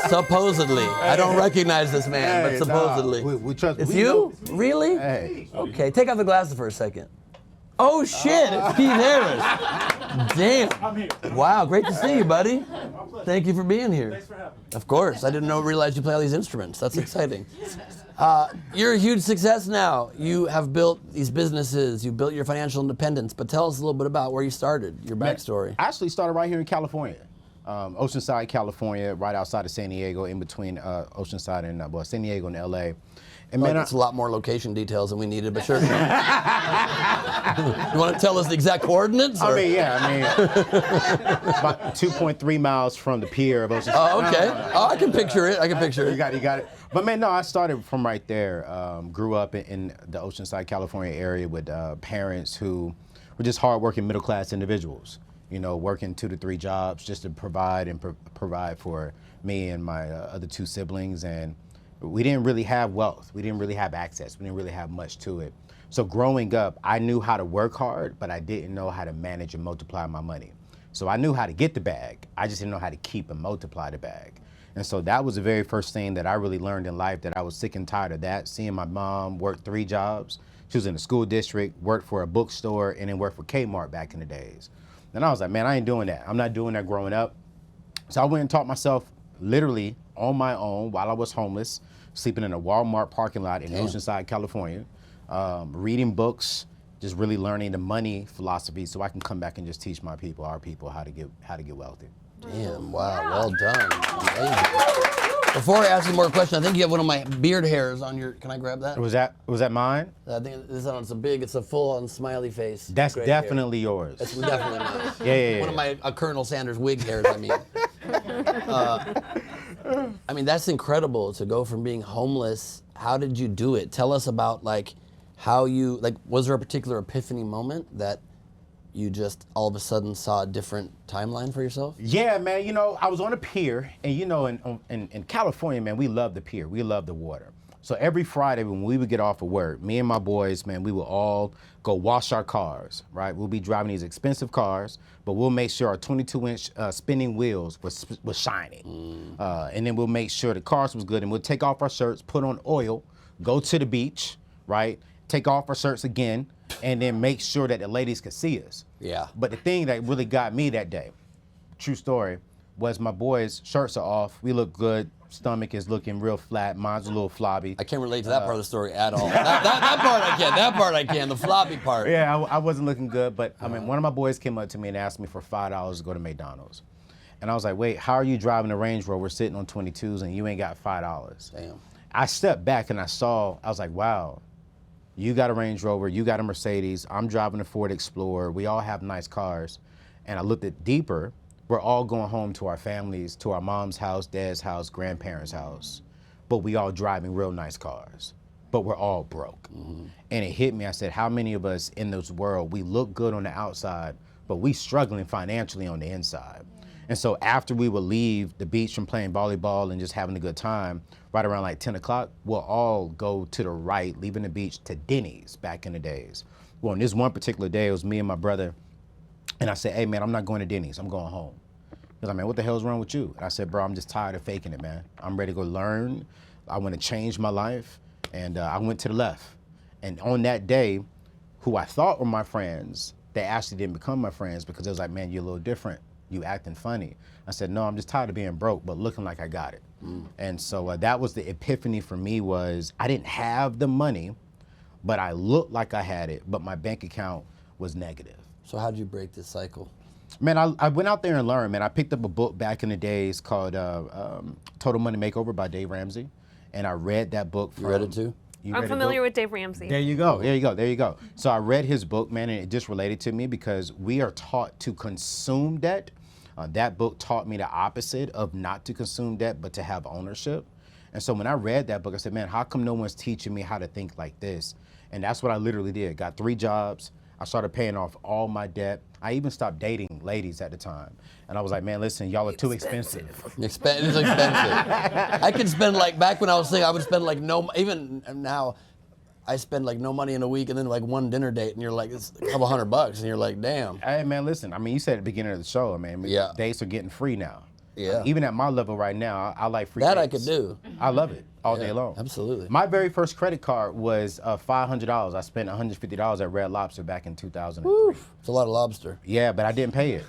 Supposedly. I don't recognize this man, but Hey, supposedly. nah, we trust. It's we you? know. Really? Hey. Okay, take off the glasses for a second. Oh shit, it's Keith Harris. Damn. I'm here. Wow, great to see you, buddy. Thank you for being here. Thanks for having me. Of course, I didn't realize you play all these instruments. That's exciting. You're a huge success now. You have built these businesses, you built your financial independence, but tell us a little bit about where you started, your backstory. I actually started right here in California. Oceanside, California, right outside of San Diego, in between Oceanside and San Diego and LA. And man, it's a lot more location details than we needed, but sure. You want to tell us the exact coordinates? Or? About 2.3 miles from the pier of Oceanside. Oh, okay. Oh, I can picture it. You got it. But man, no, I started from right there. Grew up in the Oceanside, California area with parents who were just hardworking middle-class individuals. You know, working 2 to 3 jobs just to provide provide for me and my other 2 siblings. And we didn't really have wealth. We didn't really have access. We didn't really have much to it. So growing up, I knew how to work hard, but I didn't know how to manage and multiply my money. So I knew how to get the bag. I just didn't know how to keep and multiply the bag. And so that was the very first thing that I really learned in life, that I was sick and tired of that, seeing my mom work 3 jobs. She was in the school district, worked for a bookstore, and then worked for Kmart back in the days. And I was like, man, I ain't doing that. I'm not doing that growing up. So I went and taught myself literally on my own while I was homeless, sleeping in a Walmart parking lot in Oceanside, California, reading books, just really learning the money philosophy so I can come back and just teach my people, our people, how to get wealthy. Damn, wow, well done. Amazing. Before I ask you more questions, I think you have one of my beard hairs on your, can I grab that? Was that mine? I think it's a full-on smiley face. That's definitely yours. That's definitely mine. Yeah. One of my Colonel Sanders wig hairs, I mean. I mean, that's incredible to go from being homeless. How did you do it? Tell us about how you, was there a particular epiphany moment that you just all of a sudden saw a different timeline for yourself? Yeah, man, you know, I was on a pier, and you know, in California, man, we love the pier, we love the water. So every Friday when we would get off of work, me and my boys, man, we would all go wash our cars, right? We'll be driving these expensive cars, but we'll make sure our 22-inch spinning wheels was shining. And then we'll make sure the cars was good, and we'll take off our shirts, put on oil, go to the beach, right? Take off our shirts again, and then make sure that the ladies could see us. Yeah. But the thing that really got me that day, true story, was my boys' shirts are off. We look good. Stomach is looking real flat. Mine's a little flobby. I can't relate to that part of the story at all. that part I can. That part I can. The floppy part. Yeah, I wasn't looking good. But I mean, one of my boys came up to me and asked me for $5 to go to McDonald's. And I was like, wait, how are you driving a Range Rover sitting on 22s and you ain't got $5? Damn. I stepped back and I was like, wow. You got a Range Rover, you got a Mercedes, I'm driving a Ford Explorer, we all have nice cars. And I looked at deeper, we're all going home to our families, to our mom's house, dad's house, grandparents' house, but we all driving real nice cars, but we're all broke. And it hit me, I said, how many of us in this world, we look good on the outside, but we struggling financially on the inside. And so after we would leave the beach from playing volleyball and just having a good time, right around like 10 o'clock, we'll all go to the right, leaving the beach to Denny's back in the days. Well, on this one particular day, it was me and my brother, and I said, hey man, I'm not going to Denny's, I'm going home. He was like, man, what the hell's wrong with you? And I said, bro, I'm just tired of faking it, man. I'm ready to go learn. I want to change my life. And I went to the left. And on that day, who I thought were my friends, they actually didn't become my friends because it was like, man, you're a little different. You acting funny. I said, no, I'm just tired of being broke, but looking like I got it. And so that was the epiphany for me, was I didn't have the money, but I looked like I had it, but my bank account was negative. So how did you break this cycle? Man, I went out there and learned, man. I picked up a book back in the days called Total Money Makeover by Dave Ramsey, and I read that book. You read it too? I'm familiar with Dave Ramsey. There you go, there you go, there you go. So I read his book, man, and it just related to me because we are taught to consume debt. That book taught me the opposite of not to consume debt, but to have ownership. And so when I read that book, I said, man, how come no one's teaching me how to think like this? And that's what I literally did. Got 3 jobs. I started paying off all my debt. I even stopped dating ladies at the time. And I was like, man, listen, y'all are too expensive. It's expensive. I could spend back when I was saying I would spend even now, I spend no money in a week and then one dinner date and you're like, it's a couple $100 and you're like, damn. Hey man, listen, I mean, you said at the beginning of the show, dates are getting free now. Yeah. Even at my level right now, I like free That I dates. could do. I love it all day long. Absolutely. My very first credit card was $500. I spent $150 at Red Lobster back in 2003. It's a lot of lobster. Yeah, but I didn't pay it.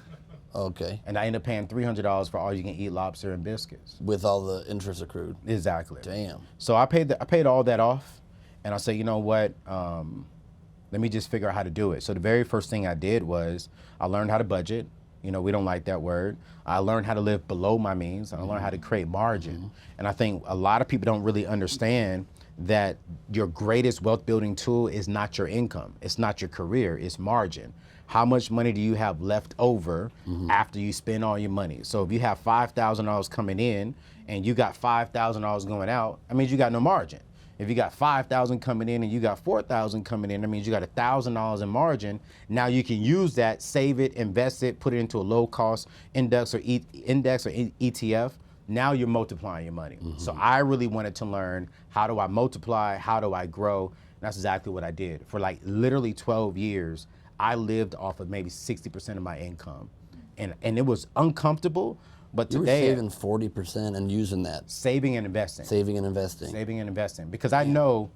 Okay. And I ended up paying $300 for all you can eat lobster and biscuits. With all the interest accrued. Exactly. Damn. So I paid all that off, and I said, you know what? Let me just figure out how to do it. So the very first thing I did was I learned how to budget. You know, we don't like that word. I learned how to live below my means. I learned how to create margin. And I think a lot of people don't really understand that your greatest wealth building tool is not your income. It's not your career, it's margin. How much money do you have left over after you spend all your money? So if you have $5,000 coming in and you got $5,000 going out, that means you got no margin. If you got $5,000 coming in and you got $4,000 coming in, that means you got $1,000 in margin. Now you can use that, save it, invest it, put it into a low-cost index or ETF. Now you're multiplying your money. So I really wanted to learn, how do I multiply? How do I grow? And that's exactly what I did. For like literally 12 years, I lived off of maybe 60% of my income. And it was uncomfortable. But today, you were saving 40% and using that. Saving and investing. Saving and investing. Saving and investing. Because I know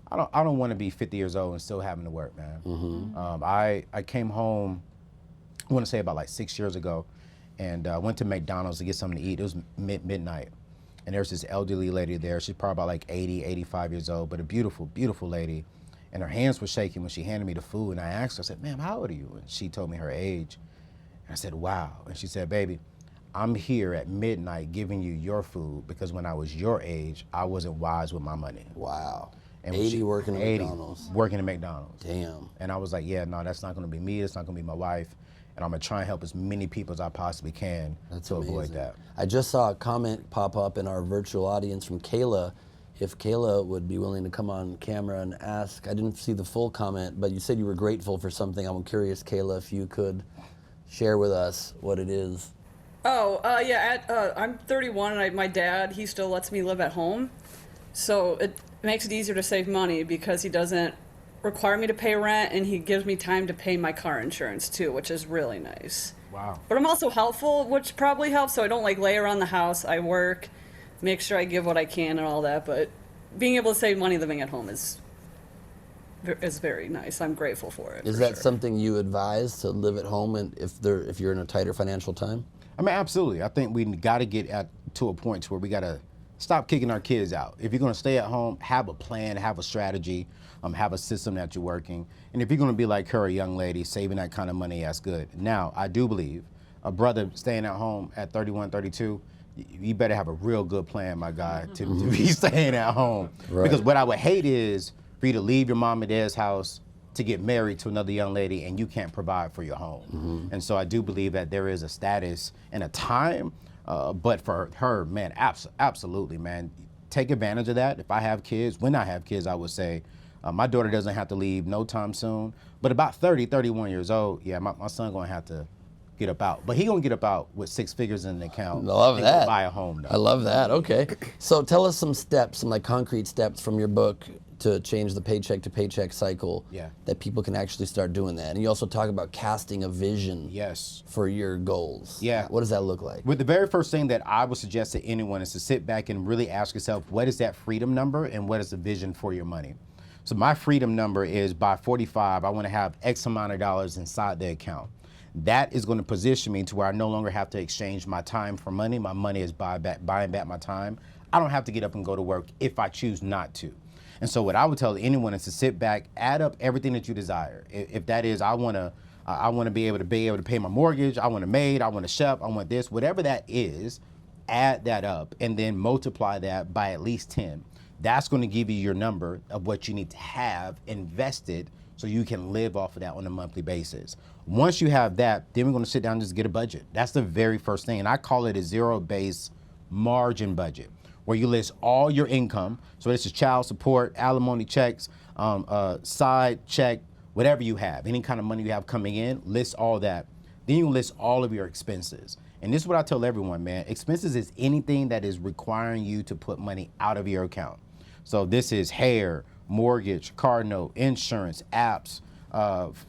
I don't want to be 50 years old and still having to work, man. I came home, I want to say about like 6 years ago, and went to McDonald's to get something to eat. It was midnight. And there's this elderly lady there. She's probably about like 80, 85 years old, but a beautiful, beautiful lady. And her hands were shaking when she handed me the food. And I asked her, I said, ma'am, how old are you? And she told me her age. And I said, wow. And she said, baby, I'm here at midnight giving you your food because when I was your age, I wasn't wise with my money. Wow. And 80 working at McDonald's. Working at McDonald's. Damn. And I was like, yeah, no, that's not gonna be me, it's not gonna be my wife. And I'm gonna try and help as many people as I possibly can to avoid that. I just saw a comment pop up in our virtual audience from Kayla, if Kayla would be willing to come on camera and ask. I didn't see the full comment, but you said you were grateful for something. I'm curious, Kayla, if you could share with us what it is. Oh, yeah, I'm 31 and my dad, he still lets me live at home. So it makes it easier to save money because he doesn't require me to pay rent and he gives me time to pay my car insurance too, which is really nice. Wow. But I'm also helpful, which probably helps, so I don't like lay around the house. I work, make sure I give what I can and all that, but being able to save money living at home is very nice. I'm grateful for it. Is that something you advise, to live at home and if you're in a tighter financial time? I mean, absolutely. I think we got to get to a point where we got to stop kicking our kids out. If you're going to stay at home, have a plan, have a strategy, have a system that you're working. And if you're going to be like her, a young lady, saving that kind of money, that's good. Now, I do believe a brother staying at home at 31, 32, you better have a real good plan, my guy, to be staying at home. Right. Because what I would hate is for you to leave your mom and dad's house to get married to another young lady and you can't provide for your home. And so I do believe that there is a status and a time, but for her, man, absolutely, man. Take advantage of that. If I have kids, when I have kids, I would say, my daughter doesn't have to leave no time soon, but about 30, 31 years old, yeah, my son gonna have to get up out. But he gonna get up out with 6 figures in the account. Love and that. go buy a home though. I love that, okay. So tell us some steps, some like concrete steps from your book to change the paycheck to paycheck cycle, that people can actually start doing that. And you also talk about casting a vision for your goals. Yeah. What does that look like? Well, the very first thing that I would suggest to anyone is to sit back and really ask yourself, what is that freedom number and what is the vision for your money? So my freedom number is by 45, I want to have X amount of dollars inside the account. That is going to position me to where I no longer have to exchange my time for money. My money is buying back my time. I don't have to get up and go to work if I choose not to. And so what I would tell anyone is to sit back, add up everything that you desire. If that is, I want to be able to pay my mortgage, I want a maid, I want a chef, I want this, whatever that is, add that up and then multiply that by at least 10. That's going to give you your number of what you need to have invested so you can live off of that on a monthly basis. Once you have that, then we're going to sit down and just get a budget. That's the very first thing. And I call it a zero-based margin budget, where you list all your income. So this is child support, alimony checks, side check, whatever you have, any kind of money you have coming in, list all that. Then you list all of your expenses. And this is what I tell everyone, man. Expenses is anything that is requiring you to put money out of your account. So this is hair, mortgage, car note, insurance, apps,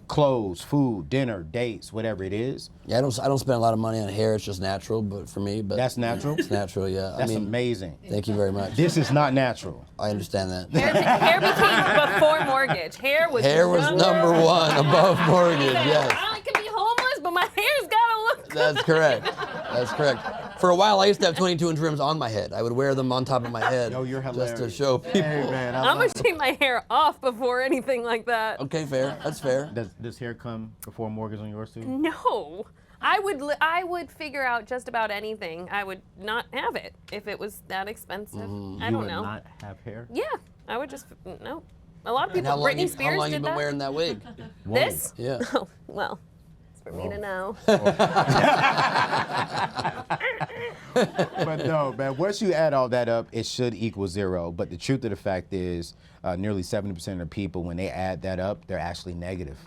clothes, food, dinner, dates, whatever it is. Yeah, I don't spend a lot of money on hair. It's just natural, but for me, but That's natural? It's natural, yeah. That's amazing. Thank you very much. This is not natural. I understand that. Hair became before mortgage. Hair was number one above mortgage. Yes. I can be homeless, but my hair's gotta look good. That's correct. That's correct. For a while, I used to have 22-inch rims on my head. I would wear them on top of my head. Yo, you're hilarious. Just to show people. Hey, man, I'm gonna shave my hair off before anything like that. Okay, fair. That's fair. Does hair come before mortgage on yours too? No. I would figure out just about anything. I would not have it if it was that expensive. I don't know. You would not have hair? Yeah, I would just no. A lot of And people. Britney Spears how long did you been that. wearing that wig? This? Yeah. Oh, well, it's for me to know. But no, man, once you add all that up, it should equal zero. But the truth of the fact is, nearly 70% of the people, when they add that up, they're actually negative.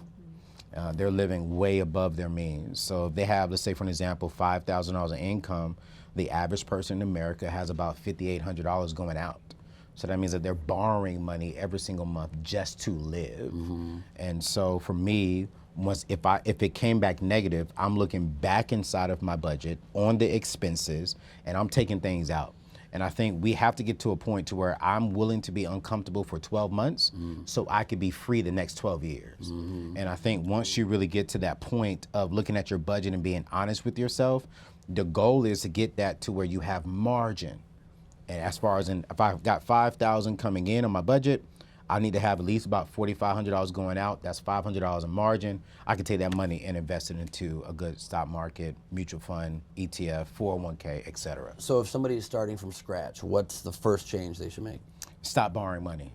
They're living way above their means. So if they have, let's say for an example, $5,000 in income, the average person in America has about $5,800 going out. So that means that they're borrowing money every single month just to live. And so for me, if it came back negative, I'm looking back inside of my budget on the expenses, and I'm taking things out. And I think we have to get to a point to where I'm willing to be uncomfortable for 12 months so I could be free the next 12 years. And I think once you really get to that point of looking at your budget and being honest with yourself, the goal is to get that to where you have margin. And as far as if I've got $5,000 coming in on my budget, I need to have at least about $4,500 going out. That's $500 in margin. I can take that money and invest it into a good stock market, mutual fund, ETF, 401k, etc. So if somebody is starting from scratch, what's the first change they should make? Stop borrowing money.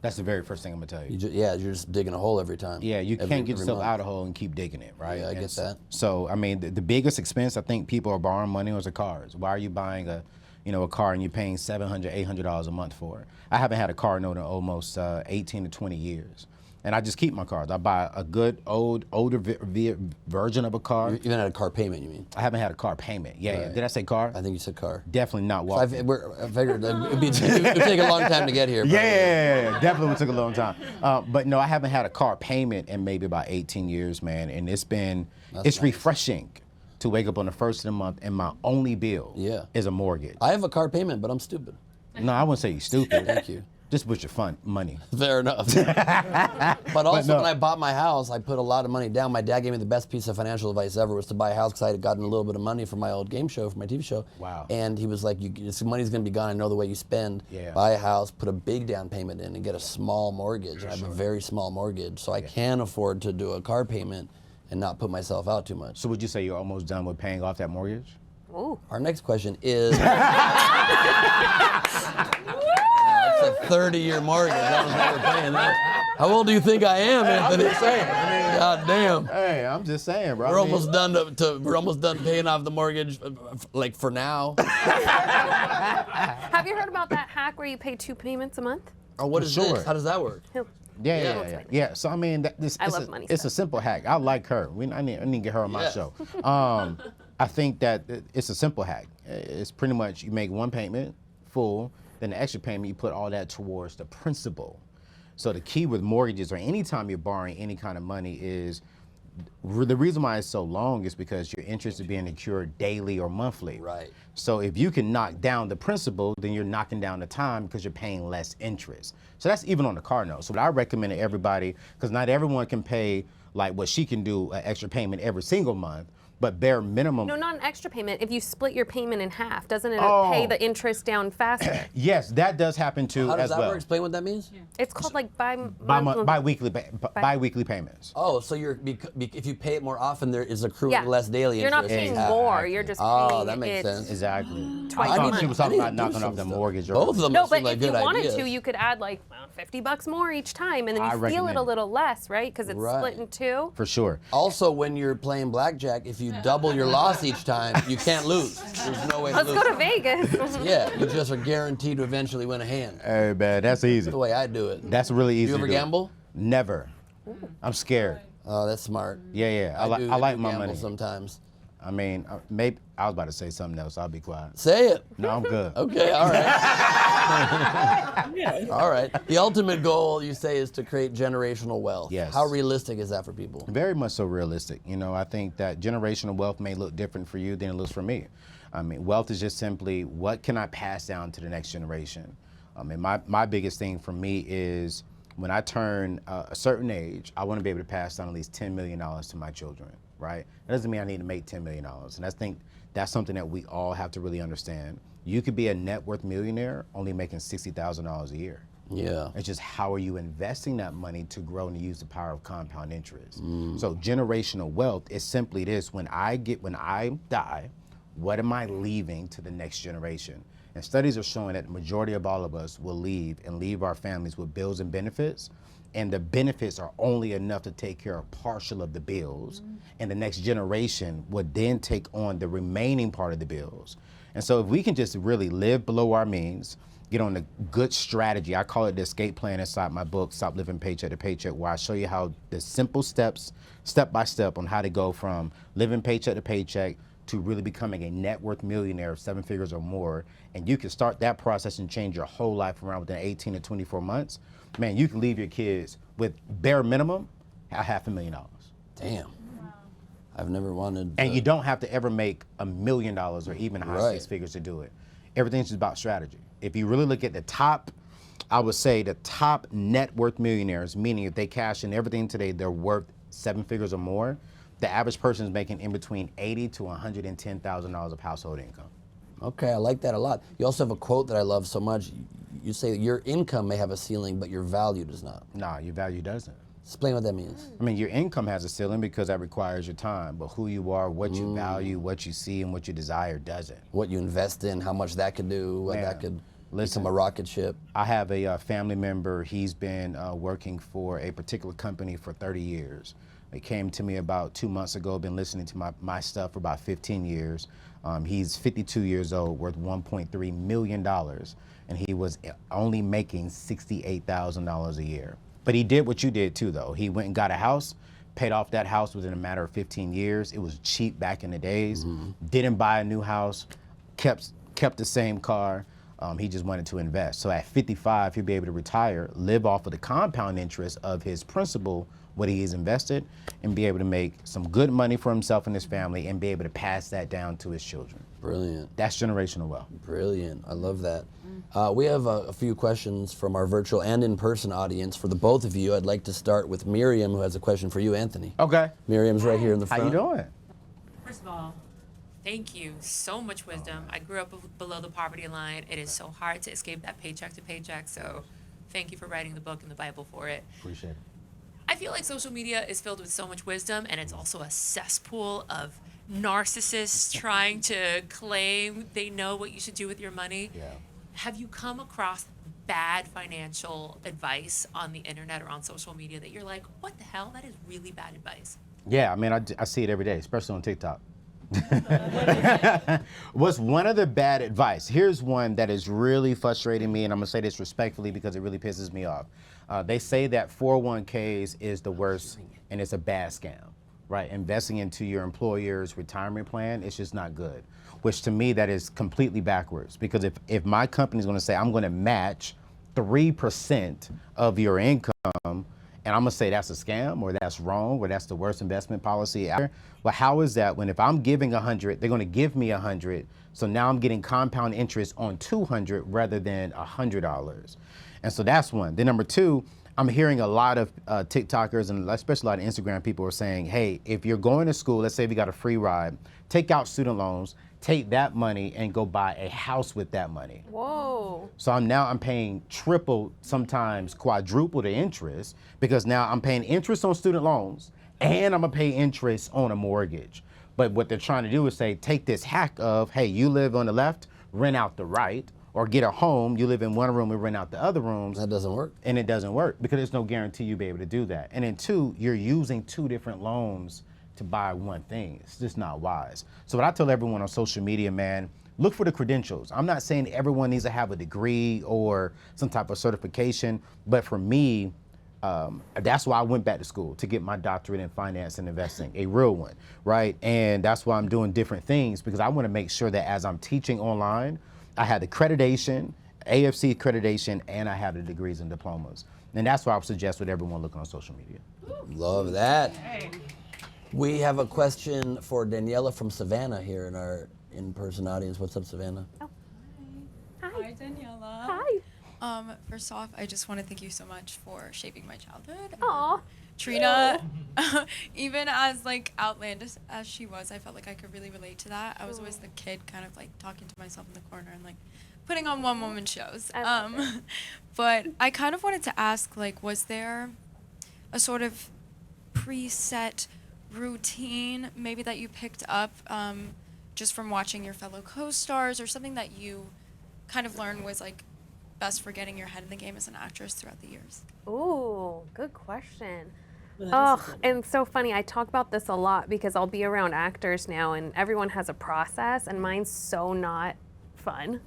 That's the very first thing I'm gonna tell you. You're just digging a hole every time. Yeah, you can't get yourself out of a hole and keep digging it, right? Yeah, I get that. So, I mean, the biggest expense I think people are borrowing money on is the cars. Why are you buying a car and you're paying $700, $800 a month for it? I haven't had a car note in almost 18 to 20 years. And I just keep my cars. I buy a good older version of a car. You haven't had a car payment, you mean? I haven't had a car payment. Yeah, yeah. Did I say car? I think you said car. Definitely not So walking. I figured it would take a long time to get here. Yeah, definitely took a long time. But no, I haven't had a car payment in maybe about 18 years, man. And it's That's nice. refreshing to wake up on the first of the month and my only bill is a mortgage. I have a car payment, but I'm stupid. No, I wouldn't say you're stupid. Thank you. Just put your money. Fair enough. But also, when I bought my house, I put a lot of money down. My dad gave me the best piece of financial advice ever, was to buy a house, because I had gotten a little bit of money from my old game show, from my TV show. Wow. And he was like, this money's going to be gone. I know the way you spend. Yeah. Buy a house, put a big down payment in, and get a small mortgage. And I have a very small mortgage, so I can afford to do a car payment and not put myself out too much. So would you say you're almost done with paying off that mortgage? Ooh. Our next question is... It's a 30-year mortgage. I was never paying that. How old do you think I am, Anthony? I'm just saying. God damn. Hey, I'm just saying, bro. We're almost done we're almost done paying off the mortgage, like for now. Have you heard about that hack where you pay 2 payments a month? Oh, what is this? How does that work? Yeah. So I mean, it's a simple hack. I like her. I need to get her on my show. I think that it's a simple hack. It's pretty much you make one payment full, then the extra payment you put all that towards the principal. So the key with mortgages, or anytime you're borrowing any kind of money, is the reason why it's so long is because your interest is being accrued daily or monthly. Right. So if you can knock down the principal, then you're knocking down the time because you're paying less interest. So that's even on the car note. So what I recommend to everybody, because not everyone can pay like what she can do, an extra payment every single month, but bare minimum. No, not an extra payment. If you split your payment in half, doesn't it pay the interest down faster? Yes, that does happen too. How does as that well. work? Explain what that means. It's called like bi-weekly payments. Oh, so if you pay it more often, there is accruing less daily You're interest. not paying more. You're just paying that makes it sense. Exactly. Twice I a thought month. she was talking about knocking off the mortgage. Both of them No, seem but like if you good wanted ideas. to, you could add like $50 more each time, and then you feel recommend it a it. little less, right? Because it's split in two. For sure. Also, when you're playing blackjack, if you double your loss each time, you can't lose. There's no way to Let's lose. go to Vegas. Yeah, you just are guaranteed to eventually win a hand. Hey, man, that's easy. That's the way I do it. That's really easy. You ever to do. gamble? Never. I'm scared. Oh, that's smart. Yeah. I I like my gamble money. sometimes. I mean, maybe I was about to say something else. I'll be quiet. Say it. No, I'm good. Okay, all right. All right. The ultimate goal, you say, is to create generational wealth. Yes. How realistic is that for people? Very much so realistic. You know, I think that generational wealth may look different for you than it looks for me. I mean, wealth is just simply what can I pass down to the next generation? And my biggest thing for me is when I turn a certain age, I want to be able to pass down at least $10 million to my children, right? That doesn't mean I need to make $10 million. And I think that's something that we all have to really understand. You could be a net worth millionaire only making $60,000 a year. Yeah. It's just how are you investing that money to grow and to use the power of compound interest. So generational wealth is simply this: when I die, what am I leaving to the next generation? And studies are showing that the majority of all of us will leave our families with bills and benefits, and the benefits are only enough to take care of partial of the bills, and the next generation would then take on the remaining part of the bills. And so if we can just really live below our means, get on a good strategy, I call it the escape plan inside my book, Stop Living Paycheck to Paycheck, where I show you how the simple steps, step by step, on how to go from living paycheck to paycheck to really becoming a net worth millionaire of 7 figures or more. And you can start that process and change your whole life around within 18 to 24 months. Man, you can leave your kids with bare minimum $500,000. Damn. I've never wanted. And you don't have to ever make $1 million or even high Right. 6 figures to do it. Everything's just about strategy. If you really look at the top, I would say the top net worth millionaires, meaning if they cash in everything today, they're worth 7 figures or more. The average person is making in between $80,000 to $110,000 of household income. Okay, I like that a lot. You also have a quote that I love so much. You say your income may have a ceiling, but your value does not. Nah, your value doesn't. Explain what that means. I mean, your income has a ceiling because that requires your time, but who you are, what you value, what you see, and what you desire doesn't. What you invest in, how much that could do, what that could become a rocket ship. I have a family member. He's been working for a particular company for 30 years. He came to me about 2 months ago, been listening to my stuff for about 15 years. He's 52 years old, worth $1.3 million, and he was only making $68,000 a year. But he did what you did too, though. He went and got a house, paid off that house within a matter of 15 years. It was cheap back in the days. Didn't buy a new house, kept the same car. He just wanted to invest. So at 55, he'll be able to retire, live off of the compound interest of his principal, what he has invested, and be able to make some good money for himself and his family and be able to pass that down to his children. Brilliant. That's generational wealth. Brilliant. I love that. We have a few questions from our virtual and in-person audience for the both of you. I'd like to start with Miriam, who has a question for you, Anthony. Okay. Miriam's right here in the front. How you doing? First of all, thank you. So much wisdom. I grew up below the poverty line. It is so hard to escape that paycheck to paycheck. So thank you for writing the book and the Bible for it. Appreciate it. I feel like social media is filled with so much wisdom, and it's also a cesspool of narcissists trying to claim they know what you should do with your money. Yeah. Have you come across bad financial advice on the internet or on social media that you're like, what the hell? That is really bad advice. Yeah, I mean, I see it every day, especially on TikTok. What's one of the bad advice? Here's one that is really frustrating me, and I'm gonna say this respectfully because it really pisses me off. They say that 401ks is the worst and it's a bad scam, right? Investing into your employer's retirement plan, it's just not good. Which to me, that is completely backwards, because if my company's gonna say I'm gonna match 3% of your income, and I'm gonna say that's a scam or that's wrong or that's the worst investment policy out there. Well, how is that when if I'm giving 100, they're gonna give me 100, so now I'm getting compound interest on 200 rather than $100. And so that's one. Then number two, I'm hearing a lot of TikTokers and especially a lot of Instagram people are saying, hey, if you're going to school, let's say we got a free ride, take out student loans, take that money and go buy a house with that money. Whoa. So I'm paying triple, sometimes quadruple the interest, because now I'm paying interest on student loans and I'm gonna pay interest on a mortgage. But what they're trying to do is say, take this hack of, hey, you live on the left, rent out the right, or get a home, you live in one room and rent out the other rooms. That doesn't work. And it doesn't work because there's no guarantee you'll be able to do that. And then two, you're using 2 different loans to buy one thing. It's just not wise. So what I tell everyone on social media, man, look for the credentials. I'm not saying everyone needs to have a degree or some type of certification, but for me, That's why I went back to school, to get my doctorate in finance and investing, a real one, right? And that's why I'm doing different things, because I want to make sure that as I'm teaching online, I had accreditation, AFC accreditation, and I have the degrees and diplomas. And that's why I would suggest with everyone looking on social media. Love that. We have a question for Daniella from Savannah here in our in-person audience. What's up, Savannah? Oh. Hi, Daniella. Hi. First off, I just want to thank you so much for shaping my childhood. Aw. Trina, even as like outlandish as she was, I felt like I could really relate to that. I was always the kid kind of like talking to myself in the corner and like putting on one-woman shows. But I kind of wanted to ask, like, was there a sort of preset routine maybe that you picked up just from watching your fellow co-stars, or something that you kind of learned was like best for getting your head in the game as an actress throughout the years? Ooh, good question. Oh, and so funny. I talk about this a lot because I'll be around actors now and everyone has a process and mine's so not fun.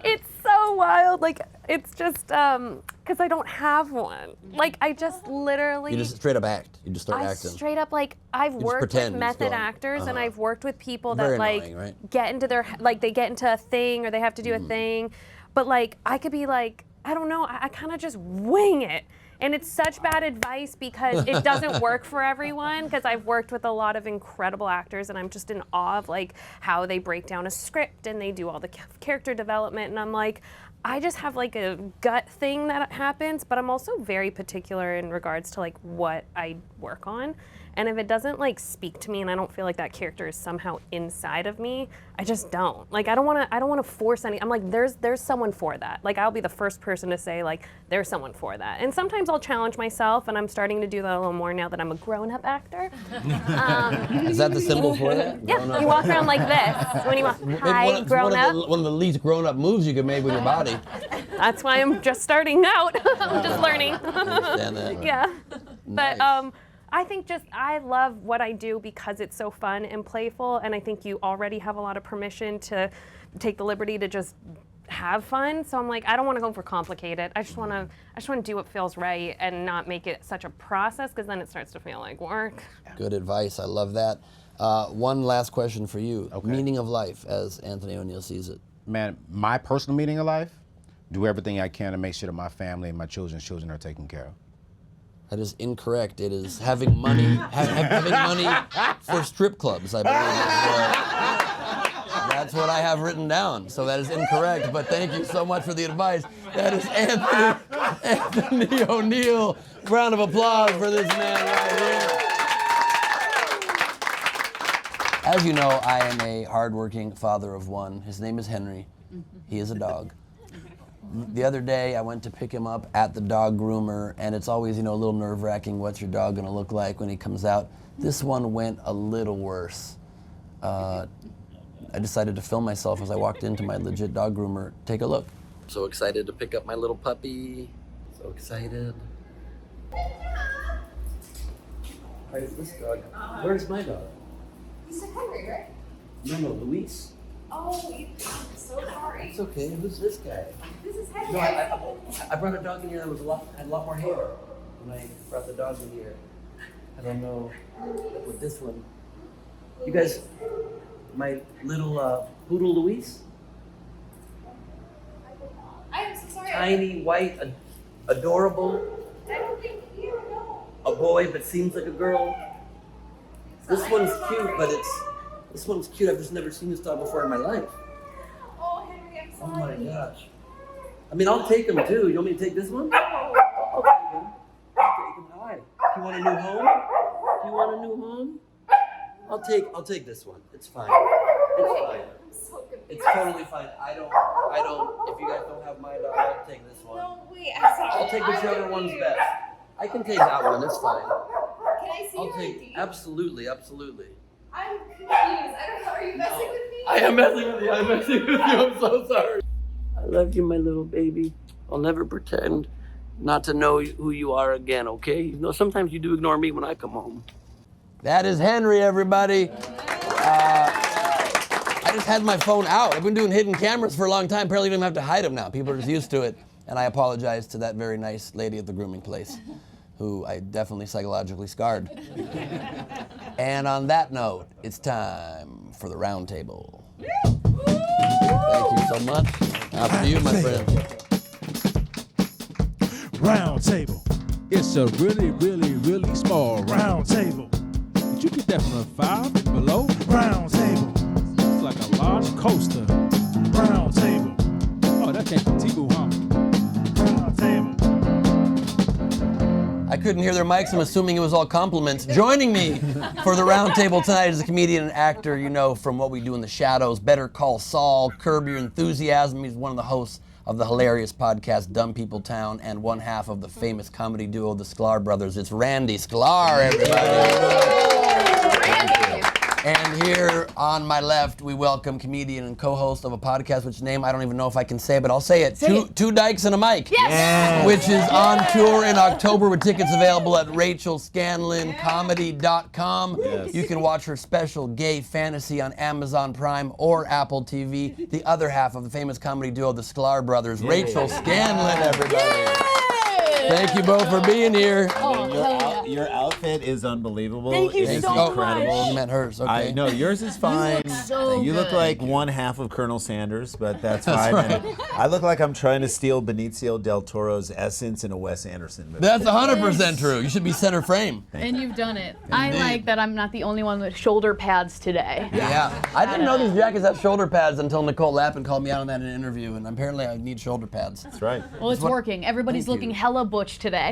It's so wild. Like, it's just, because I don't have one. Like, I just literally... You just straight up act. You just start I acting. straight up, like, I've worked with method actors and I've worked with people that, Very like, annoying, right? get into their, like, they get into a thing or they have to do a thing. But, like, I could be like, I don't know, I kind of just wing it. And it's such bad advice because it doesn't work for everyone, because I've worked with a lot of incredible actors and I'm just in awe of like how they break down a script and they do all the character development, and I'm like, I just have like a gut thing that happens, but I'm also very particular in regards to like what I work on. And if it doesn't like speak to me and I don't feel like that character is somehow inside of me, I just don't. Like, I don't want to force any. I'm like, there's someone for that. Like, I'll be the first person to say like there's someone for that. And sometimes I'll challenge myself, and I'm starting to do that a little more now that I'm a grown-up actor. Is that the symbol for that? Yeah, you walk around like this when you walk. Hi, grown up. One of the least grown-up moves you can make with your body. That's why I'm just starting out. I'm just learning. Understand that. Yeah, Nice. but I think just I love what I do because it's so fun and playful, and I think you already have a lot of permission to take the liberty to just have fun. So I'm like, I don't want to go for complicated. I just want to do what feels right and not make it such a process, because then it starts to feel like work. Good advice. I love that. One last question for you. Okay. Meaning of life, as Anthony O'Neill sees it. Man, my personal meaning of life, do everything I can to make sure that my family and my children's children are taken care of. That is incorrect. It is having money, having money for strip clubs, I believe. That's what I have written down. So that is incorrect, but thank you so much for the advice. That is Anthony O'Neill. Round of applause for this man right here. As you know, I am a hardworking father of one. His name is Henry. He is a dog. The other day, I went to pick him up at the dog groomer, and it's always, a little nerve-wracking. What's your dog gonna look like when he comes out? This one went a little worse. I decided to film myself as I walked into my legit dog groomer. Take a look. So excited to pick up my little puppy. So excited. Where's this dog? Where's my dog? You said Henry, right? No, Luis. Oh, I'm so sorry. It's okay. Who's this guy? This is Henry. No, I brought a dog in here that had a lot more hair when I brought the dog in here. I don't know with this one. You guys, my little poodle Luis? I am so sorry. Tiny, white, adorable. I don't think you know. A boy, but seems like a girl. This one's cute, but this one's cute. I've just never seen this dog before in my life. Oh, Henry, I'm Oh sorry. my gosh. I mean, I'll take him too. You want me to take this one? I'll take him. I'll take him. Hi. Do you want a new home? Do you want a new home? I'll take this one. It's fine. It's fine. I'm so confused. It's totally fine. I don't, if you guys don't have my dog, I'll take this one. No, wait, I'm sorry. I'll take whichever one's best. I can take that one. It's fine. Can I see I'll your take, ID? absolutely, absolutely. I'm confused. I don't know. Are you messing with me? I am messing with you. I'm messing with you. I'm so sorry. I love you, my little baby. I'll never pretend not to know who you are again, okay? You know, sometimes you do ignore me when I come home. That is Henry, everybody. I just had my phone out. I've been doing hidden cameras for a long time. Apparently, you don't have to hide them now. People are just used to it. And I apologize to that very nice lady at the grooming place, who I definitely psychologically scarred. And on that note, it's time for the roundtable. Thank you so much. After you, my friend. Round table. It's a really, really, really small round table. Did you get that from a 5 and below? Round table. It's like a large coaster. Round table. Oh, that came from T-Boo, huh? Round table. I couldn't hear their mics. I'm assuming it was all compliments. Joining me for the roundtable tonight is a comedian and actor you know from What We Do in the Shadows, Better Call Saul, Curb Your Enthusiasm. He's one of the hosts of the hilarious podcast Dumb People Town and one half of the famous comedy duo the Sklar Brothers. It's Randy Sklar, everybody. And here on my left, we welcome comedian and co-host of a podcast, which name I don't even know if I can say, but I'll say it. Two Dykes and a Mic. Yes. Which is on tour in October with tickets available at rachelscanloncomedy.com. Yes. You can watch her special Gay Fantasy on Amazon Prime or Apple TV. The other half of the famous comedy duo, the Sklar Brothers, Rachel Scanlon, everybody. Thank you both for being here. Your outfit is unbelievable. Thank you It's so incredible. much. You meant hers, okay. No, yours is fine. You look good. like one half of Colonel Sanders, but that's fine. That's right. And I look like I'm trying to steal Benicio del Toro's essence in a Wes Anderson movie. That's 100% true. You should be center frame. And you've done it. Indeed. I like that I'm not the only one with shoulder pads today. Yeah. I didn't know these jackets have shoulder pads until Nicole Lappin called me out on that in an interview, and apparently I need shoulder pads. That's right. Well, it's working. Everybody's looking hella butch today.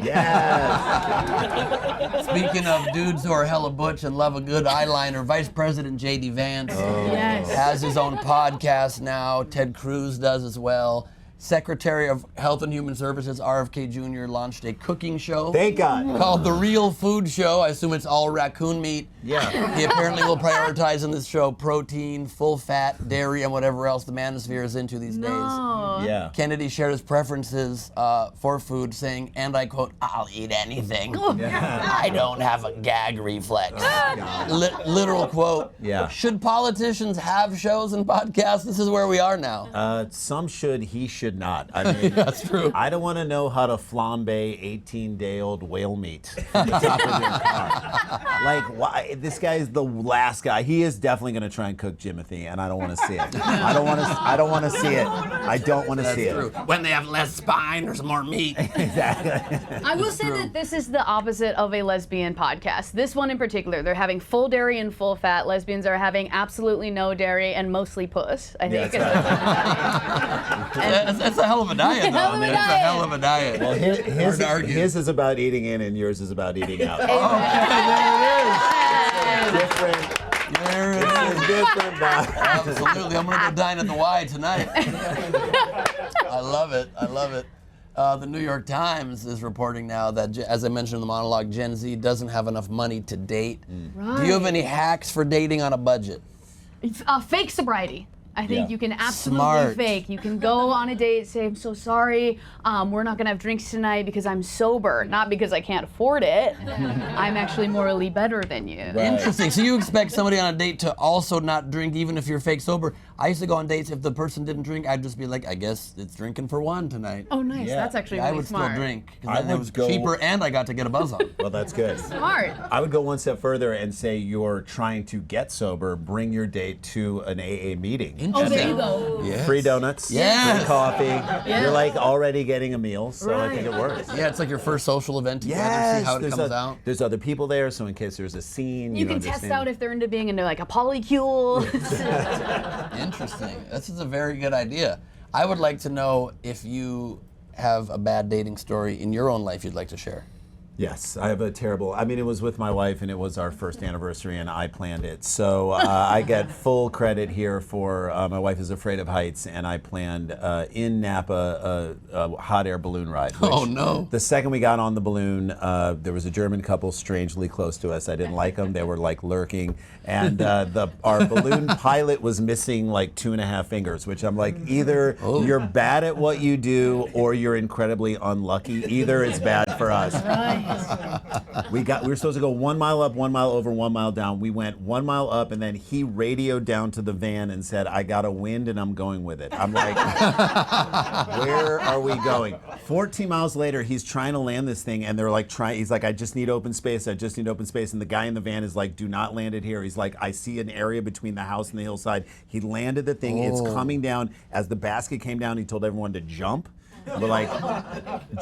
Speaking of dudes who are hella butch and love a good eyeliner, Vice President J.D. Vance has his own podcast now. Ted Cruz does as well. Secretary of Health and Human Services, RFK Jr., launched a cooking show. Thank God. Called The Real Food Show. I assume it's all raccoon meat. Yeah. He apparently will prioritize in this show protein, full fat, dairy, and whatever else the manosphere is into these days. Yeah. Kennedy shared his preferences for food, saying, and I quote, "I'll eat anything. I don't have a gag reflex." Literal quote. Yeah. Should politicians have shows and podcasts? This is where we are now. Some should, he should not. I mean, that's true. I don't want to know how to flambe 18-day-old whale meat on the top of your car. Like, why? This guy is the last guy. He is definitely going to try and cook Jimothy, and I don't want to see it. I don't want to see it. I don't want to see it. True. When they have less spine, there's more meat. Exactly. I will say that this is the opposite of a lesbian podcast. This one in particular, they're having full dairy and full fat. Lesbians are having absolutely no dairy and mostly puss, I think. That's a hell of a diet, though. It's a hell of a diet. Well, his is about eating in, and yours is about eating out. Different. There it is. Different. Absolutely. I'm going to go dine at the Y tonight. I love it. I love it. The New York Times is reporting now that, as I mentioned in the monologue, Gen Z doesn't have enough money to date. Do you have any hacks for dating on a budget? It's fake sobriety. I think you can absolutely Smart. fake. You can go on a date, say, I'm so sorry, we're not gonna have drinks tonight because I'm sober, not because I can't afford it. I'm actually morally better than you. Interesting. So you expect somebody on a date to also not drink even if you're fake sober. I used to go on dates, if the person didn't drink, I'd just be like, I guess it's drinking for one tonight. Oh, nice. That's actually really I would smart. still drink. I It was cheaper and I got to get a buzz on. Well, that's good. Smart. I would go one step further and say you're trying to get sober, bring your date to an AA meeting. Oh, there you go. Yes. Free donuts, Yes. free coffee. You're like already getting a meal, so I think it works. Yeah, it's like your first social event together, see how it comes out. There's other people there, so in case there's a scene, You can understand. test out if they're into being into like a polycule. Interesting. This is a very good idea. I would like to know if you have a bad dating story in your own life you'd like to share. Yes, I have a terrible, I mean, it was with my wife and it was our first anniversary and I planned it. So I get full credit here for, my wife is afraid of heights and I planned in Napa a hot air balloon ride. Oh, no. The second we got on the balloon, there was a German couple strangely close to us. I didn't like them, they were like lurking. And our balloon pilot was missing like 2.5 fingers, which I'm like, either you're bad at what you do or you're incredibly unlucky. Either is bad for us. We were supposed to go 1 mile up, 1 mile over, 1 mile down. We went 1 mile up, and then he radioed down to the van and said, "I got a wind and I'm going with it." I'm like, where are we going? 14 miles later, he's trying to land this thing, and they're like he's like, "I just need open space, I just need open space." And the guy in the van is like, "Do not land it here." He's like, "I see an area between the house and the hillside." He landed the thing, it's coming down. As the basket came down, he told everyone to jump. We're like,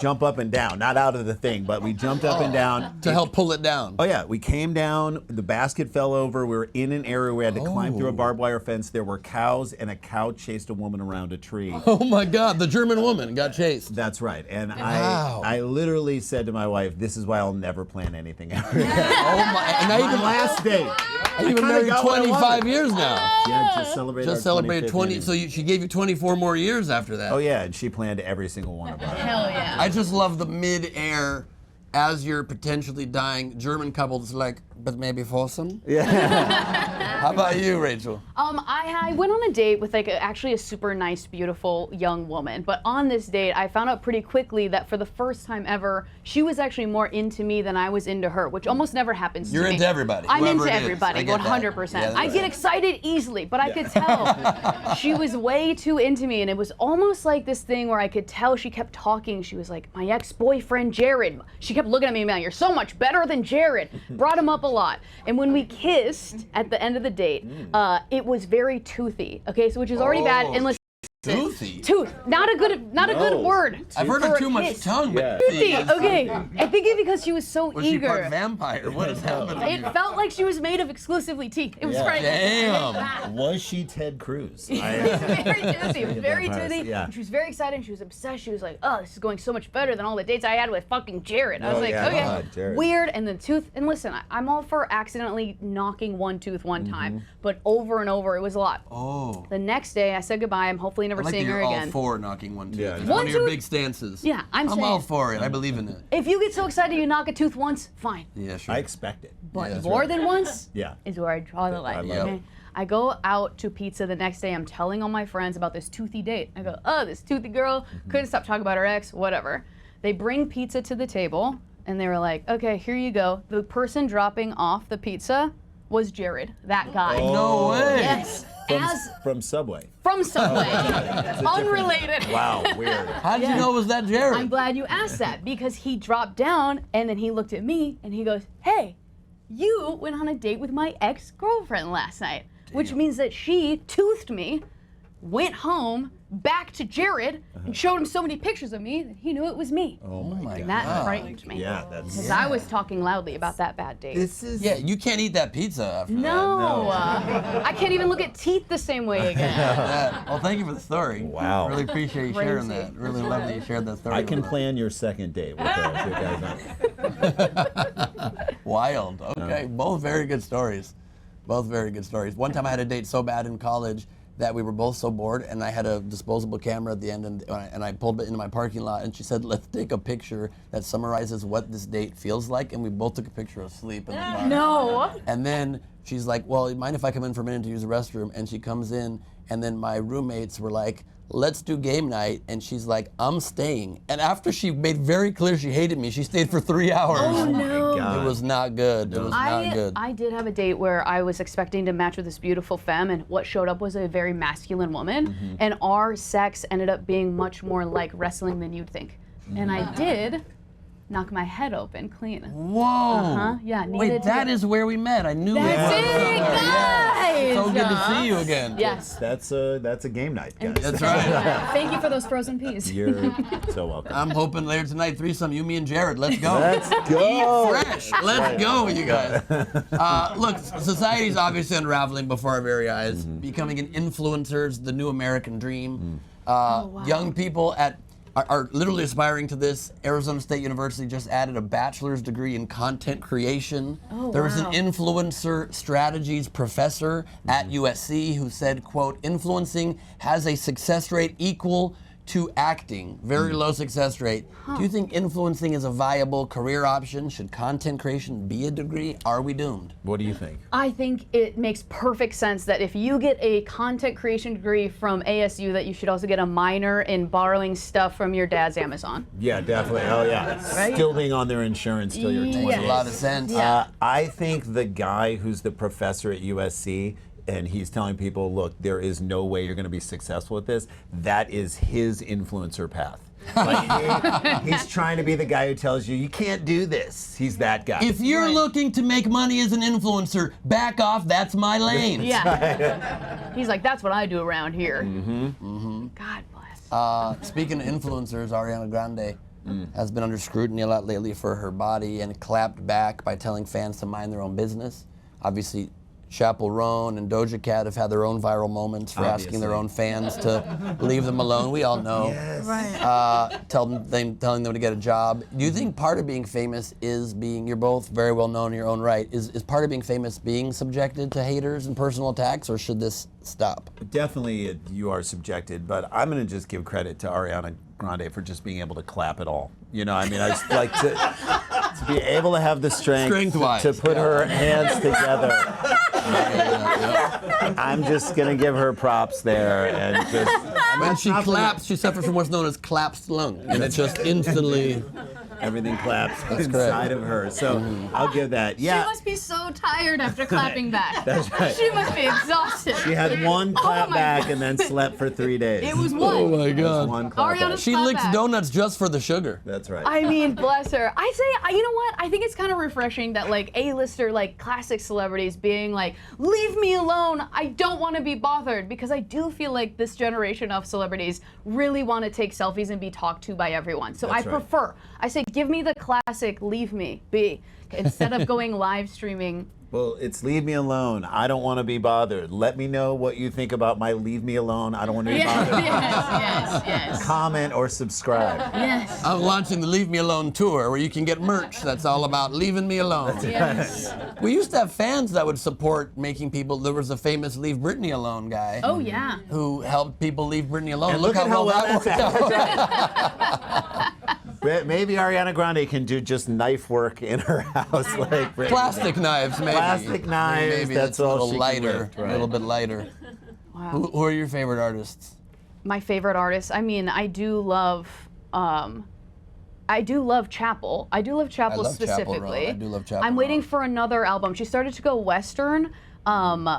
jump up and down, not out of the thing, but we jumped up and down. To help pull it down. Oh yeah, we came down, the basket fell over, we were in an area where we had to climb through a barbed wire fence. There were cows, and a cow chased a woman around a tree. Oh my God, the German woman got chased. That's right, and Wow. I literally said to my wife, "This is why I'll never plan anything out." Oh my, and I even last date. You've been married 25 years now. Yeah, just celebrated Just our celebrated 25th 20, so she gave you 24 more years after that. Oh yeah, and she planned every single one of them. Hell yeah. I just love the mid-air, as you're potentially dying, German couple that's like, "But maybe foursome?" Yeah. How about you, Rachel? I went on a date with actually a super nice, beautiful young woman. But on this date, I found out pretty quickly that for the first time ever, she was actually more into me than I was into her, which almost never happens to me. You're into everybody. I'm Whoever into it is. everybody, I get that. 100%. Yeah, I that's get right. excited easily, but I could tell she was way too into me, and it was almost like this thing where I could tell she kept talking. She was like, "My ex-boyfriend Jared." She kept looking at me, "Man, you're so much better than Jared." Brought him up a lot. And when we kissed at the end of the date, it was very toothy. Okay, so which is already bad. And listen, Toothy? Tooth, not a good word. I've heard for of a too much kiss. tongue, but Toothy, okay. I think it's because she was so Was she eager. part vampire? What is happening? It felt like she was made of exclusively teeth. It was Yeah. frightening. Damn. Was she Ted Cruz? Very toothy. It was very toothy. Yeah. And she was very excited. And she was obsessed. She was like, "Oh, this is going so much better than all the dates I had with fucking Jared." I was like, yeah, "Okay, God, Jared. weird." And the tooth. And listen, I'm all for accidentally knocking one tooth one time, but over and over, it was a lot. Oh. The next day, I said goodbye. I'm hopefully never I like that seeing her you're again. all for knocking one tooth. Yeah. It's One one of your tooth? big stances. Yeah, I'm saying. all for it. I believe in it. If you get so excited you knock a tooth once, fine. Yeah, sure. I expect it. But that's more right. than once Yeah. is where I draw the line. I love Okay? I go out to pizza the next day. I'm telling all my friends about this toothy date. I go, "Oh, this toothy girl couldn't stop talking about her ex, whatever." They bring pizza to the table, and they were like, "Okay, here you go." The person dropping off the pizza was Jared, that guy. No way. Yes. From Subway. From Subway. Unrelated. Wow, weird. How did you know it was that Jared? I'm glad you asked that, because he dropped down and then he looked at me and he goes, "Hey, you went on a date with my ex-girlfriend last night," which means that she toothed me, went home, back to Jared, and showed him so many pictures of me that he knew it was me. Oh my And that frightened me. Yeah, that's. Because I was talking loudly about that bad date. This is. Yeah, you can't eat that pizza after No, I can't even look at teeth the same way again. that. Well, thank you for the story. Wow. Really appreciate you sharing Crazy. that. Really love that you shared that story. I can with plan your second date with guys. Wild. Okay, both very good stories. Both very good stories. One time I had a date so bad in college that we were both so bored, and I had a disposable camera at the end, and I pulled it into my parking lot, and she said, "Let's take a picture that summarizes what this date feels like," and we both took a picture of sleep in the car. No. And then she's like, "Well, mind if I come in for a minute to use the restroom?" And she comes in, and then my roommates were like, "Let's do game night," and she's like, "I'm staying." And after she made very clear she hated me, she stayed for 3 hours. Oh, no. It was not good. It was not good. I did have a date where I was expecting to match with this beautiful femme, and what showed up was a very masculine woman, and our sex ended up being much more like wrestling than you'd think. And I did knock my head open clean. Whoa. Yeah, Wait, needed to that get- is where we met. I knew That's it. it, guys! So good to see you again. Yes. That's a game night, guys. That's right. Thank you for those frozen peas. You're so welcome. I'm hoping later tonight, threesome, you, me, and Jared. Let's go. Let's go. Eat fresh. Let's go, you guys. Look, society's obviously unraveling before our very eyes. Becoming an influencer is the new American dream. Young people are literally aspiring to this. Arizona State University just added a bachelor's degree in content creation. There was an influencer strategies professor at USC who said, quote, "Influencing has a success rate equal to acting. Very low success rate. Do you think influencing is a viable career option? Should content creation be a degree? Are we doomed? What do you think? I think it makes perfect sense that if you get a content creation degree from ASU, that you should also get a minor in borrowing stuff from your dad's Amazon. Yeah, definitely. Oh, yeah. Right? Still being on their insurance till you're 20. Makes a lot of sense. I think the guy who's the professor at USC, and he's telling people, look, there is no way you're going to be successful with this, that is his influencer path. Like he's trying to be the guy who tells you can't do this. He's that guy. If you're looking to make money as an influencer, back off, that's my lane. Yeah. He's like, that's what I do around here. God bless. Speaking of influencers, Ariana Grande has been under scrutiny a lot lately for her body and clapped back by telling fans to mind their own business. Obviously, Chappell Roan and Doja Cat have had their own viral moments for asking their own fans to leave them alone. We all know. Yes. Telling them to get a job. Do you think part of being famous is being, you're both very well known in your own right, is part of being famous being subjected to haters and personal attacks, or should this stop? Definitely you are subjected, but I'm going to just give credit to Ariana Grande for just being able to clap it all. You know, I mean, I just like to be able to have the strength to put her hands together. I'm just going to give her props there. And just when she claps, she suffers from what's known as collapsed lung, and it just instantly... Everything claps That's inside correct. of her. So I'll give that. Yeah. She must be so tired after clapping back. That's right. She must be exhausted. She had one clap Oh my back God. and then slept for 3 days. It was one. Oh my It was God. one clap back. She licks donuts just for the sugar. That's right. I mean, bless her. I say, you know what? I think it's kind of refreshing that like A-lister, like classic celebrities being like, leave me alone. I don't want to be bothered, because I do feel like this generation of celebrities really want to take selfies and be talked to by everyone. So That's I right. prefer, I say, give me the classic, leave me be, instead of going live streaming. Well, it's leave me alone. I don't want to be bothered. Let me know what you think about my leave me alone. I don't want to be bothered. Yes. Comment or subscribe. Yes. I'm launching the Leave Me Alone tour, where you can get merch that's all about leaving me alone. Yes. We used to have fans that would support making people. There was a famous Leave Britney Alone guy. Oh yeah. Who helped people leave Britney alone. And Look how well that worked out. Maybe Ariana Grande can do just knife work in her house, like Plastic knives, maybe. Plastic knives. Maybe that's a all little she can lighter. lift, right? A little bit lighter. Wow. Who are your favorite artists? My favorite artist. I mean, I do love Chappell. I do love Chappell love Chappell specifically. Roan. I do love Chappell I'm waiting for another album. She started to go Western,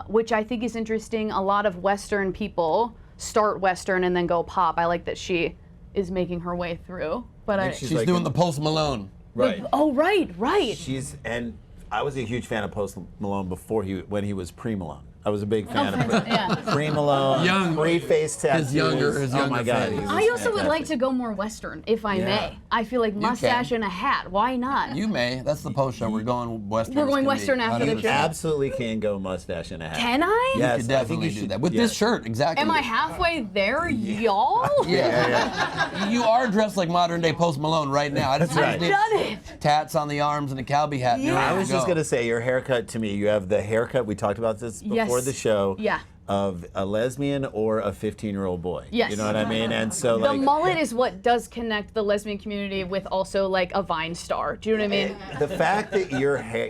which I think is interesting. A lot of Western people start Western and then go pop. I like that she is making her way through. But She's like doing the Post Malone. Right. Oh, right. And I was a huge fan of Post Malone when he was pre-Malone. I was a big fan of pre-Malone, Young. pre-face tattoos. His younger oh my God. phase. he was I also would fantastic. like to go more Western, if I Yeah. may. I feel like mustache and a hat. Why not? You may. That's the post show. We're going Western. We're going Western after the You show. absolutely can go mustache and a hat. Can I? You Yes, could I think definitely you do should that. With this shirt, exactly. Am I halfway there, y'all? Yeah. You are dressed like modern day Post Malone right now. I just That's right. need Done it. tats on the arms and a cowboy hat. Yeah. I was just going to say, your haircut to me, you have the haircut, we talked about this before Yes. the show, Yeah. of a lesbian or a 15-year-old boy. Yes. You know what I mean? And so, The like, mullet is what does connect the lesbian community with also like a Vine star. Do you know what I mean? the fact that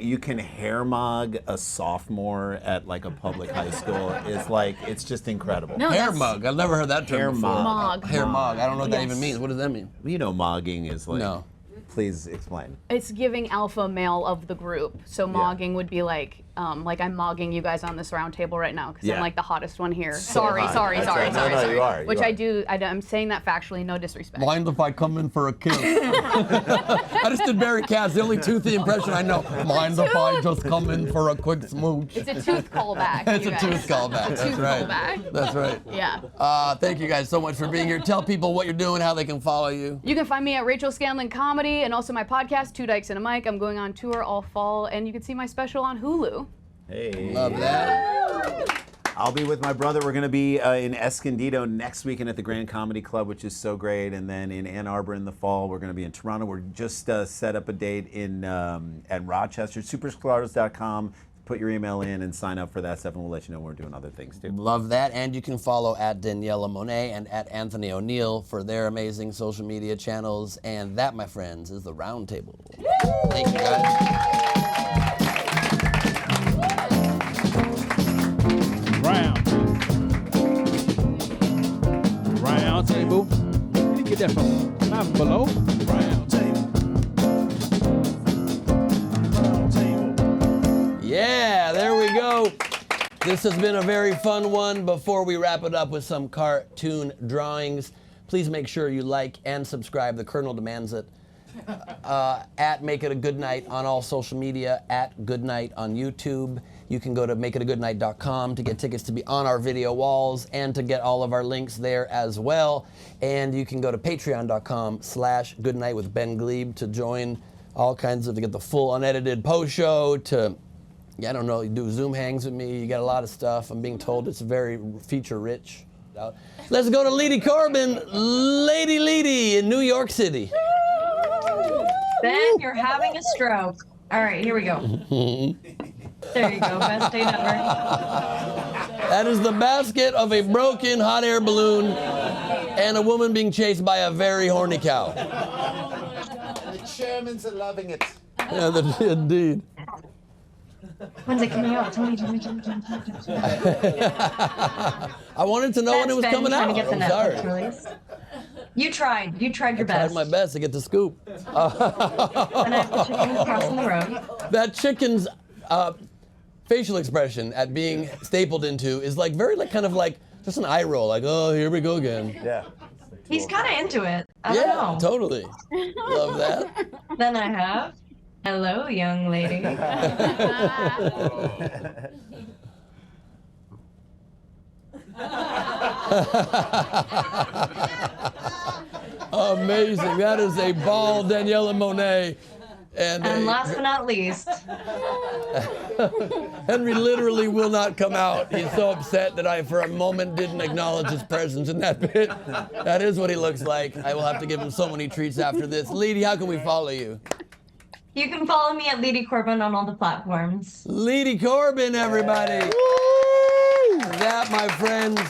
you can hair mug a sophomore at like a public high school is like, it's just incredible. No, Hair that's- mug. I've never heard that term Hair before. mug. Mog. Hair mug. I don't know what that Yes. even means. What does that mean? You know, mogging is like, No. please explain. It's giving alpha male of the group. So mogging would be like I'm mogging you guys on this round table right now because Yeah. I'm like the hottest one here. So sorry. hot. That's right. No, no, you are. Which I do. I'm saying that factually, no disrespect. Mind if I come in for a kiss? I just did Barry Katz, the only toothy impression I know. Mind if I just come in for a quick smooch? It's a tooth callback. It's you a guys. tooth callback. It's a That's tooth right. callback. That's right. Yeah. Thank you guys so much for being here. Tell people what you're doing, how they can follow you. You can find me at Rachel Scanlon Comedy and also my podcast, Two Dykes and a Mic. I'm going on tour all fall, and you can see my special on Hulu. Hey. Love that. I'll be with my brother. We're going to be in Escondido next weekend at the Grand Comedy Club, which is so great. And then in Ann Arbor in the fall. We're going to be in Toronto. We're just set up a date in at Rochester. Supersklars.com. put your email in and sign up for that stuff, and we'll let you know when we're doing other things too. Love that. And you can follow at Daniella Monet and at Anthony O'Neill for their amazing social media channels. And that, my friends, is the Roundtable. Thank you, guys. Roundtable. You can get that from Five Below. Yeah, there we go. This has been a very fun one. Before we wrap it up with some cartoon drawings, please make sure you like and subscribe. The Colonel demands it. At Make It a Good Night on all social media, at Good Night on YouTube. You can go to makeitagoodnight.com to get tickets to be on our video walls and to get all of our links there as well. And you can go to patreon.com/goodnight with Ben Gleib to join all kinds of, to get the full unedited post show, to, I don't know, you do Zoom hangs with me. You got a lot of stuff. I'm being told it's very feature rich. Let's go to Leedy Corbin, Lady Leedy in New York City. Ben, you're having a stroke. All right, here we go. There you go, best date ever. That is the basket of a broken hot air balloon and a woman being chased by a very horny cow. The Germans are loving it. Yeah, indeed. When's it coming out? Tell me. I wanted to know when it was coming out. To get the I'm Netflix sorry. release. You tried your I best. tried my best to get the scoop. And I have the chicken crossing the road. That chicken's facial expression at being stapled into is like very kind of like just an eye roll, like, oh, here we go again. Yeah. He's kind of into it. I don't know. Totally. Love that. Then I have, hello, young lady. Amazing. That is a bald Daniella Monet. And last but not least, Henry literally will not come out. He's so upset that I, for a moment, didn't acknowledge his presence in that bit. That is what he looks like. I will have to give him so many treats after this. Leedy, how can we follow you? you can follow me at Leedy Corbin on all the platforms. Leedy Corbin, everybody. That, my friends,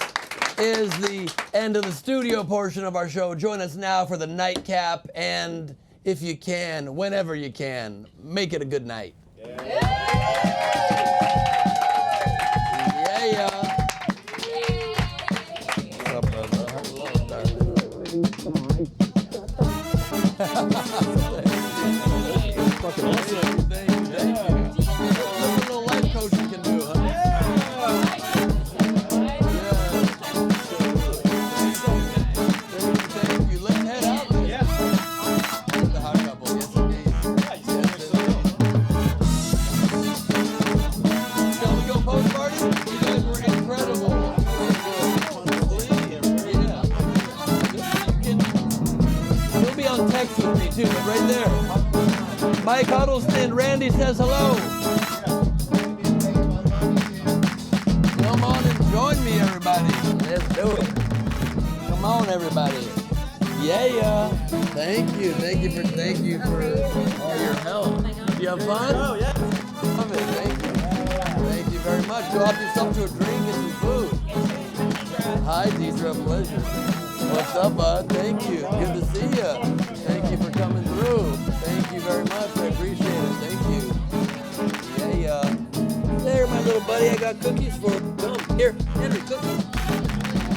is the end of the studio portion of our show. Join us now for the Nightcap, and if you can, whenever you can, make it a good night. Fucking awesome. Thank you. Little life coaching can do, huh? Thank you. Let's head out. Yeah. The hot couple. Yes, indeed. Shall we go post party? You guys were incredible. You'll be on text with me too, but right there. Mike Huddleston, Randy says hello. Come on and join me, everybody. Let's do it. Come on, everybody. Yeah. Thank you for all your help. Did you have fun? Oh yeah. Love it. Thank you very much. Go help yourself to a drink and some food. Hi, Deidre. Pleasure. What's up, bud? Thank you. Good to see you. Thank you for coming through. Thank you very much. I appreciate it. Thank you. Yeah. There, my little buddy. I got cookies for you. Come. Here, Henry, cookies.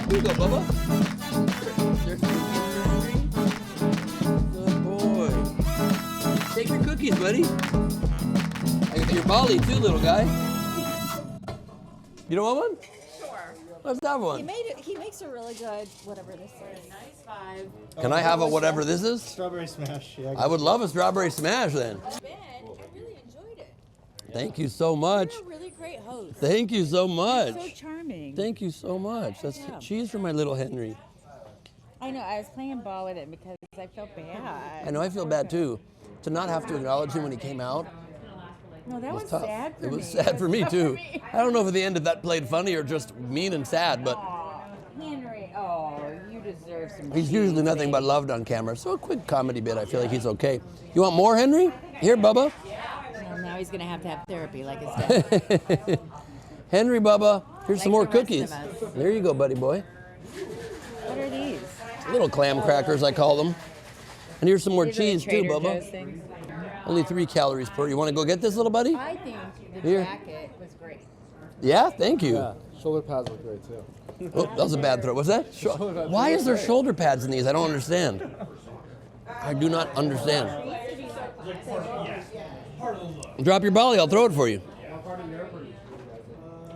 Here you go, Bubba. There's cookies. Good boy. Take your cookies, buddy. I got your Molly, too, little guy. You don't want one? Let's have one. He makes a really good whatever this is. Nice vibe. Can I have a whatever this is? Strawberry smash. Yeah, I would love a strawberry smash then. Ben, I really enjoyed it. Thank you so much. You're a really great host. Thank you so much. You're so charming. Thank you so much. That's cheese for my little Henry. I know. I was playing ball with him because I felt bad. I know I feel bad too. To not have to acknowledge him when he came out. No, that was tough. sad for me. It was sad for me too. I don't know if at the end if that played funny or just mean and sad, but Henry, you deserve some. he's usually nothing but loved on camera. So a quick comedy bit, I feel like he's okay. You want more, Henry? Here, Bubba. Well, now he's going to have therapy like his dad. Henry Bubba, here's some more for resting cookies. us. There you go, buddy boy. What are these? Little clam crackers, I call them. And here's some more These are the cheese too, Trader Bubba. Joe's things. Only 3 calories per. You want to go get this, little buddy? I think the Here. jacket was great. Yeah, thank you. Yeah, shoulder pads look great too. Oh, that was a bad throw. What's that? Why is there shoulder pads in these? I don't understand. I do not understand. Drop your volley, I'll throw it for you.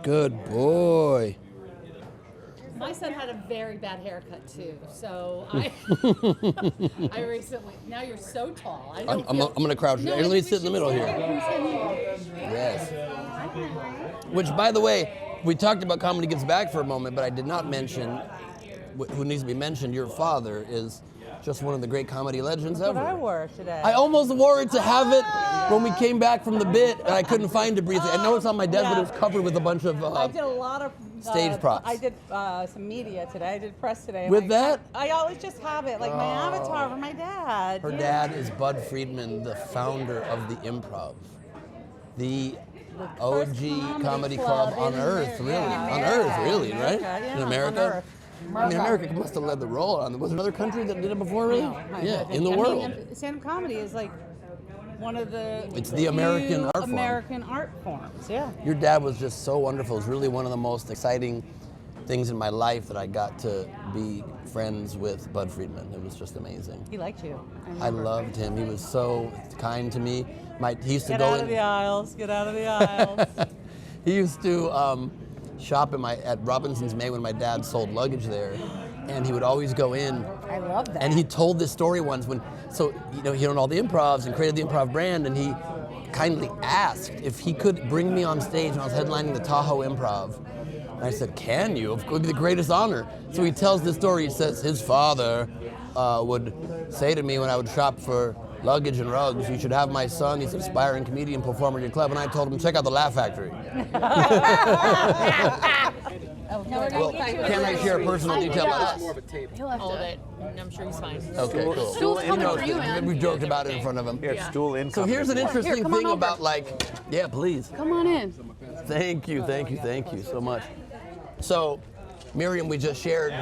Good boy. My son had a very bad haircut too, so I I recently. Now you're so tall. I'm going to crouch. Let me sit in the middle here. Yes. Which, by the way, we talked about Comedy Gets Back for a moment, but I did not mention, who needs to be mentioned, your father is just one of the great comedy legends ever. What I wore today. I almost wore it to have it when we came back from the bit, and I couldn't find it briefly. I know it's on my desk, but it was covered with a bunch of I did a lot of stage props. I did some media today. I did press today. With that? I always just have it, like my avatar for my dad. Her dad is Bud Friedman, the founder of the Improv. The OG comedy club on Earth, really. On Earth, really, right? Yeah, in America? I mean, America must have led the role on it. Was there another country that did it before, really? Yeah, in the world. Stand-up comedy is like one of the It's the American art form. American art forms, yeah. Your dad was just so wonderful. It was really one of the most exciting things in my life that I got to be friends with Bud Friedman. It was just amazing. He liked you. I loved him. He was so kind to me. He used to Get go out in. of the aisles. Get out of the aisles. He used to shop at Robinson's May when my dad sold luggage there, and he would always go in. I love that. And he told this story once he owned all the improvs and created the improv brand, and he kindly asked if he could bring me on stage when I was headlining the Tahoe Improv. And I said, "Can you? It would be the greatest honor." So he tells this story. He says his father would say to me when I would shop for luggage and rugs, "You should have my son. He's an aspiring comedian performer in your club." And I told him, "Check out the Laugh Factory." Well, can't I share a personal detail about us? He left it. I'm sure he's fine. Okay, cool. Stool's coming for you, man. We joked about it in front of him. Here, stool income. So here's an interesting Here, come on thing over. about yeah, please. Come on in. Thank you so much. So, Miriam, we just shared,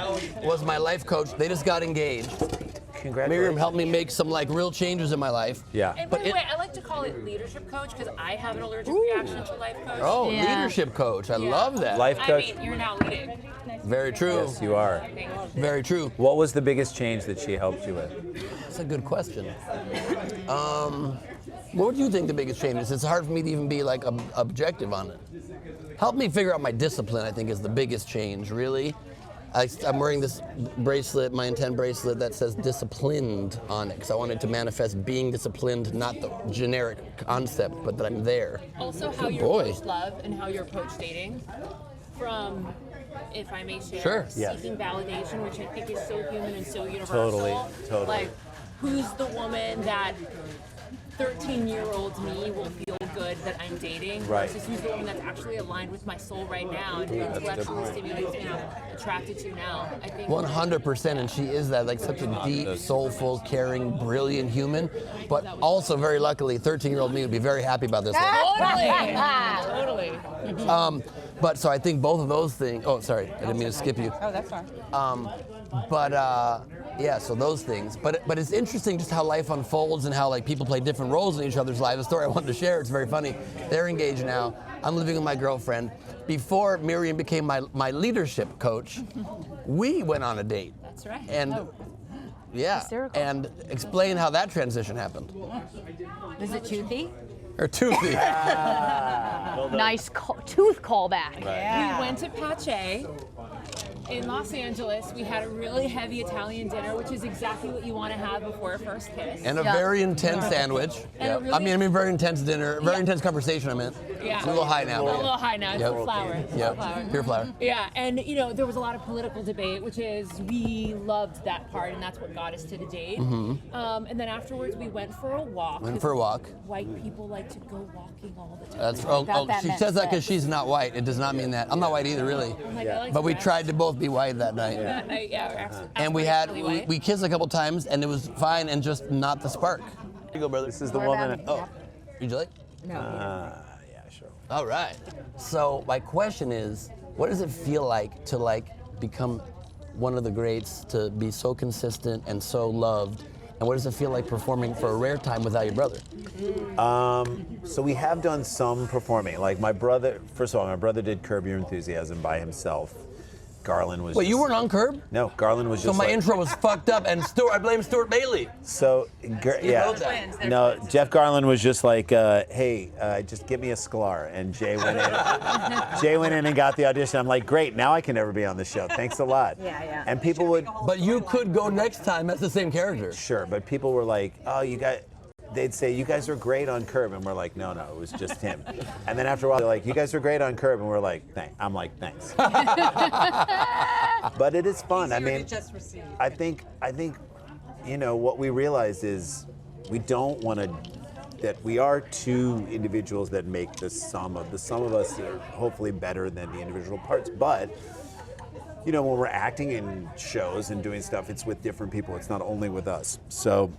was my life coach. They just got engaged. Congratulations. Miriam helped me make some real changes in my life. Yeah. And by the way, I like to call it leadership coach because I have an allergic reaction to life coach. Oh, leadership coach. I love that. Life coach. I mean, you're now leading. Very true. Yes, you are. Very true. What was the biggest change that she helped you with? That's a good question. What would you think the biggest change is? It's hard for me to even be objective on it. Help me figure out my discipline, I think, is the biggest change, really. I'm wearing this bracelet, my Intent bracelet, that says disciplined on it, because I wanted to manifest being disciplined, not the generic concept, but that I'm there. Also, how you approach love and how you approach dating. From, if I may share, seeking validation, which I think is so human and so universal. Totally. Like, who's the woman that 13-year-old me will feel good that I'm dating versus who's the woman that's actually aligned with my soul right now and intellectually stimulated and I'm attracted to now. I think 100%, and she is that, such a deep, soulful, caring, brilliant human, but also very luckily, 13-year-old me would be very happy about this. Totally. But so I think both of those things. Oh, sorry, I didn't mean to skip you. Oh, that's fine. Yeah, so those things. But it's interesting just how life unfolds and how people play different roles in each other's lives. A story I wanted to share. It's very funny. They're engaged now. I'm living with my girlfriend. Before Miriam became my leadership coach, we went on a date. That's right. And and explain how that transition happened. Was it toothy? Or toothy. Nice tooth callback. We went to Pache in Los Angeles. We had a really heavy Italian dinner, which is exactly what you want to have before a first kiss. And a very intense sandwich. And I mean, very intense dinner, very intense conversation, I meant. Yeah. It's a little high now. A little high now. It's flour. Yep. Flour. Pure flour. Yeah, and there was a lot of political debate, which is we loved that part, and that's what got us to the date. Mm-hmm. And then afterwards, we went for a walk. Went for a walk. White people like to go walking all the time. That's she says that because she's not white. It does not mean that. I'm not white either, really. But we tried to both be white that night. And we kissed a couple times, and it was fine, and just not the spark. Here you go, brother. This is the woman. Oh, would you like? No. Yeah, sure. All right. So my question is, what does it feel like to become one of the greats, to be so consistent and so loved? And what does it feel like performing for a rare time without your brother? So we have done some performing. Like my brother, first of all, my brother did Curb Your Enthusiasm by himself. Garland was. Wait, you weren't on Curb? No, Garland was So just. my like, intro was fucked up, and I blame Stuart Bailey. So, yeah. No, Jeff Garland was just like, hey, just give me a Sklar. And Jay went in. Jay went in and got the audition. I'm like, great, now I can never be on the show. Thanks a lot. Yeah. And people would. But you could go next time as the same character. Sure, but people were like, oh, they'd say, you guys are great on Curb. And we're like, no, it was just him. And then after a while, they're like, you guys are great on Curb. And we're like, thanks. I'm like, thanks. But it is fun. I mean, I think, what we realize is we don't want to, that we are two individuals that make the sum of us are hopefully better than the individual parts. But, when we're acting in shows and doing stuff, it's with different people. It's not only with us. So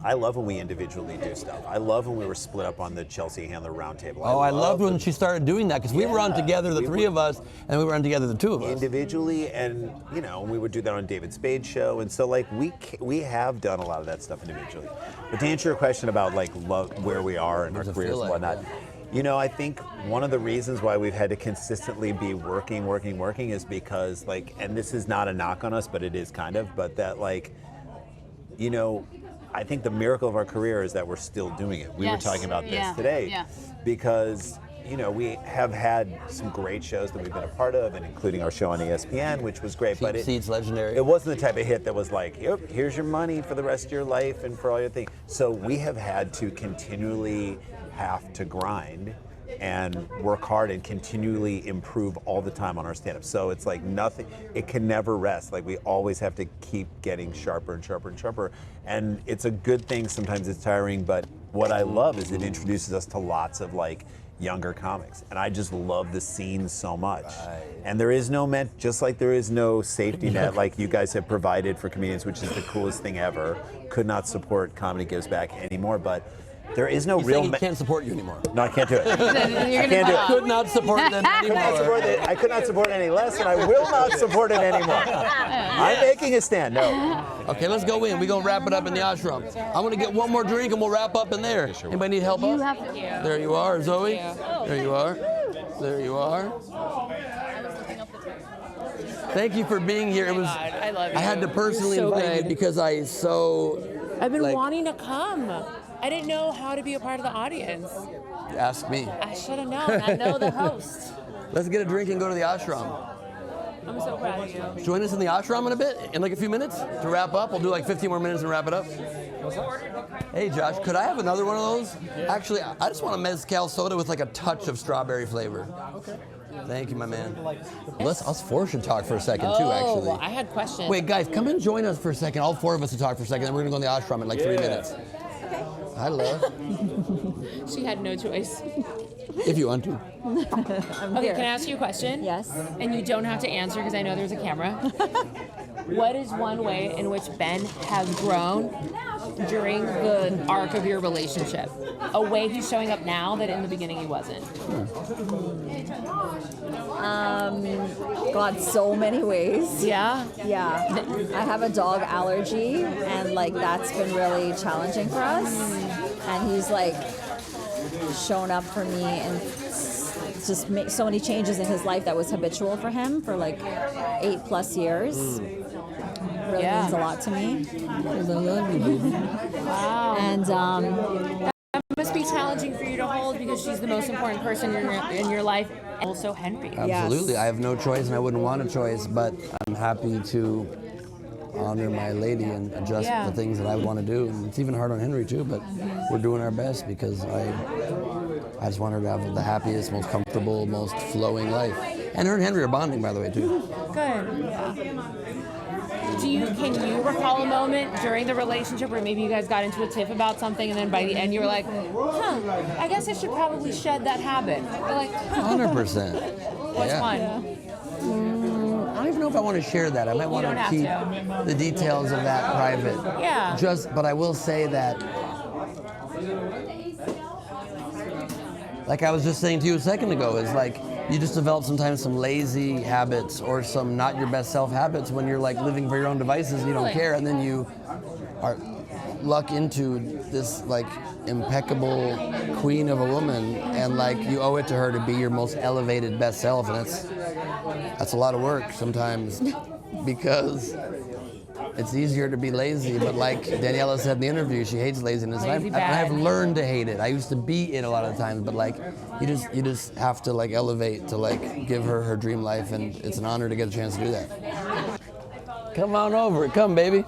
I love when we individually do stuff. I love when we were split up on the Chelsea Handler roundtable. Oh, I loved when she started doing that, because we were on together, the three of us, and we were on together, the two of us. Individually, and we would do that on David Spade's show, and so we have done a lot of that stuff individually. But to answer your question about love, where we are in our careers and whatnot, I think one of the reasons why we've had to consistently be working is because and this is not a knock on us, but it is kind of, but that I think the miracle of our career is that we're still doing it. We were talking about this today because, we have had some great shows that we've been a part of, and including our show on ESPN, which was great. But Seeds legendary. It wasn't the type of hit that was like, yep, here's your money for the rest of your life and for all your things. So we have had to continually have to grind and work hard and continually improve all the time on our stand-up. So it's like nothing, it can never rest. We always have to keep getting sharper and sharper and sharper. And it's a good thing, sometimes it's tiring, but what I love is it introduces us to lots of younger comics. And I just love the scene so much. Right. And there is just like there is no safety net like you guys have provided for comedians, which is the coolest thing ever. Could not support Comedy Gives Back anymore, but there is no real. He can't support you anymore. No, I can't do it. I can't do it. Could not support them anymore. I could not support it any less, and I will not support it anymore. I'm making a stand. No. Okay, let's go in. We're gonna wrap it up in the ashram. I'm gonna get one more drink, and we'll wrap up in there. Anybody need help? There you are, Zoe. There you are. There you are. Thank you for being here. It was. I love you. I had to personally invite you because I've been wanting to come. I didn't know how to be a part of the audience. Ask me. I should have known. I know the host. Let's get a drink and go to the ashram. I'm so proud of you. Join us in the ashram in a bit, in a few minutes, to wrap up. We'll do 15 more minutes and wrap it up. Hey, Josh, could I have another one of those? Actually, I just want a mezcal soda with a touch of strawberry flavor. Okay. Thank you, my man. Us four should talk for a second, too, actually. I had questions. Wait, guys, come and join us for a second. All four of us to talk for a second, then we're going to go in the ashram in 3 minutes. Hi, love. She had no choice. If you want to. Okay, can I ask you a question? Yes. And you don't have to answer because I know there's a camera. What is one way in which Ben has grown during the arc of your relationship? A way he's showing up now that in the beginning he wasn't. God, so many ways. Yeah? Yeah. I have a dog allergy, and that's been really challenging for us. And he's shown up for me and just make so many changes in his life that was habitual for him for 8+ years. Really means a lot to me. Wow. And that must be challenging for you to hold because she's the most important person in your life. And also Henry. Absolutely. I have no choice and I wouldn't want a choice, but I'm happy to honor my lady and adjust the things that I want to do. And it's even hard on Henry too, but we're doing our best because I just want her to have the happiest, most comfortable, most flowing life. And her and Henry are bonding, by the way, too. Good. Can you recall a moment during the relationship where maybe you guys got into a tiff about something and then by the end you were like, I guess I should probably shed that habit? Or 100%. What's one? I don't even know if I want to share that. I might want to keep the details of that private. Yeah. But I will say that like I was just saying to you a second ago, is like you just develop sometimes some lazy habits or some not your best self habits when you're like living for your own devices and you don't care, and then you are luck into this like impeccable queen of a woman, and like you owe it to her to be your most elevated best self, and that's a lot of work sometimes because it's easier to be lazy, but like Daniella said in the interview, she hates laziness. And I've learned to hate it. I used to be it a lot of the times, but like you just have to like elevate to like give her her dream life, and it's an honor to get a chance to do that. Come on over, come baby.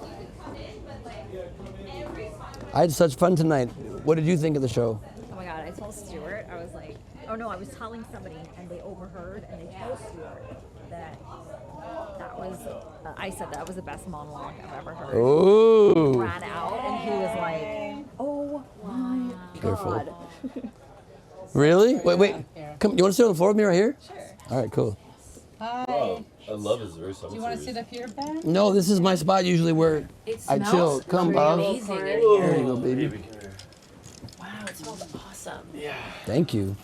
I had such fun tonight. What did you think of the show? Oh my God, I told Stuart, I was like, oh no, I was telling somebody and they overheard and they told Stuart that was, I said that was the best monologue I've ever heard. Ooh. Ran out and he was like, oh my God. Really? Wait. Come, you want to sit on the floor with me right here? Sure. All right, cool. Hi. Wow, I love his very Do you want to sit up here, Ben? No, this is my spot usually where I chill. Come, Bob. Amazing in There here. you go, baby. Wow, it smells awesome. Yeah. Thank you.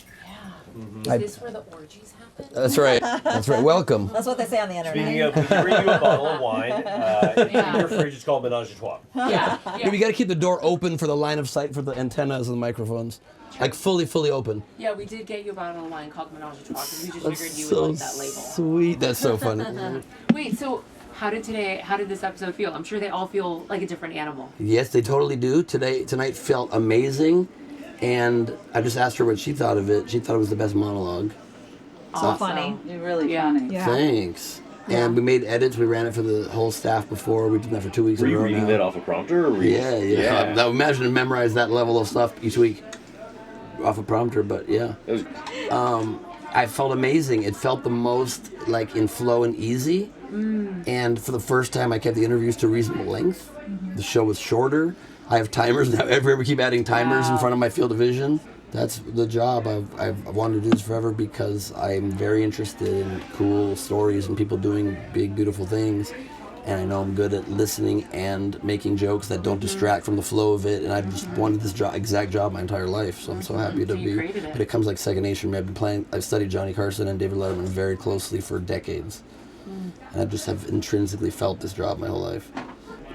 Is this where the orgies happen? That's right. That's right. Welcome. That's what they say on the internet. Speaking of, we can bring you a bottle of wine. It's in your fridge. It's called Menage a Trois. Yeah. We got to keep the door open for the line of sight for the antennas and the microphones. Like fully open. Yeah, we did get you a bottle of wine called Menage a Trois because we just That's figured you so would like that label. sweet. That's so funny. Wait, so how did this episode feel? I'm sure they all feel like a different animal. Yes, they totally do. Tonight felt amazing, and I just asked her what she thought of it. She thought it was the best monologue. So funny. You're really funny. Yeah. Thanks. And we made edits. We ran it for the whole staff before. We did that for 2 weeks. Were in a you row reading now. that off a prompter? Or Yeah. I imagine to memorize that level of stuff each week off a prompter, but yeah. I felt amazing. It felt the most like in flow and easy. And for the first time, I kept the interviews to a reasonable length. The show was shorter. I have timers now. We keep adding timers in front of my field of vision. That's the job. I've wanted to do this forever because I'm very interested in cool stories and people doing big, beautiful things. And I know I'm good at listening and making jokes that don't distract from the flow of it. And I've just wanted this exact job my entire life. So I'm so happy to be. But it comes like second nature to me. I've studied Johnny Carson and David Letterman very closely for decades. And I just have intrinsically felt this job my whole life.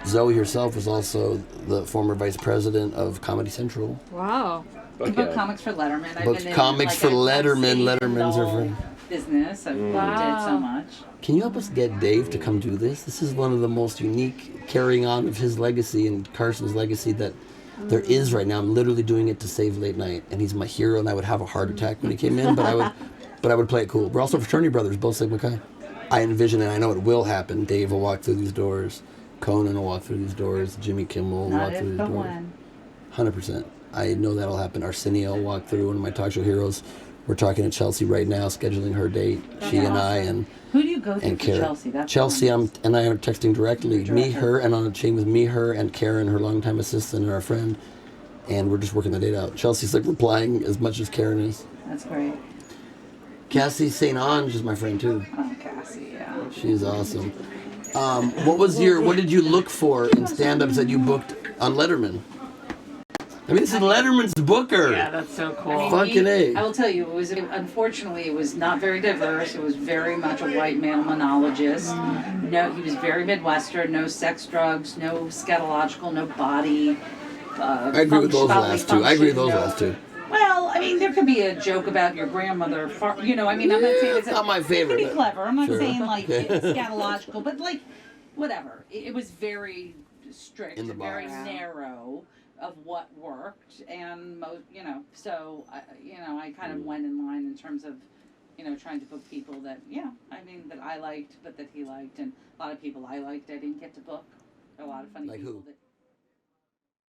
Zoe herself was also the former vice president of Comedy Central. Wow. You book comics for Letterman. Booked comics for Letterman. Letterman's her friend. Business. I've did so much. Can you help us get Dave to come do this? This is one of the most unique carrying on of his legacy and Carson's legacy that there is right now. I'm literally doing it to save late night, and he's my hero. And I would have a heart attack when he came in, but I would play it cool. We're also fraternity brothers, both Sigma Chi. I envision, and I know it will happen. Dave will walk through these doors. Conan will walk through these doors. Jimmy Kimmel will walk through these doors. 100%. I know that'll happen. Arsenio will walk through, one of my talk show heroes. We're talking to Chelsea right now, scheduling her date. She and I and who do you go to and for Karen. Chelsea? That's Chelsea, and I are texting directly. Me, her, and on a chain with me, her, and Karen, her longtime assistant and our friend. And we're just working the date out. Chelsea's like replying as much as Karen is. That's great. Cassie St. Ange is my friend too. Oh, Cassie, yeah. She's awesome. What did you look for in stand-ups that you booked on Letterman? I mean, this is Letterman's booker. Yeah, that's so cool. Fucking A. I will tell you, unfortunately, it was not very diverse. It was very much a white male monologist. No, he was very Midwestern. No sex, drugs, no scatological, no body. I agree with those last two. Well, I mean, there could be a joke about your grandmother. I'm not saying it's not my favorite. It could be clever. I'm not Sure. saying like it's scatological, but like whatever. It was very strict, In the very box. narrow of what worked, and most, So I kind of went in line in terms of, trying to book people that, that I liked, but that he liked, and a lot of people I liked I didn't get to book. A lot of funny Like people who? that.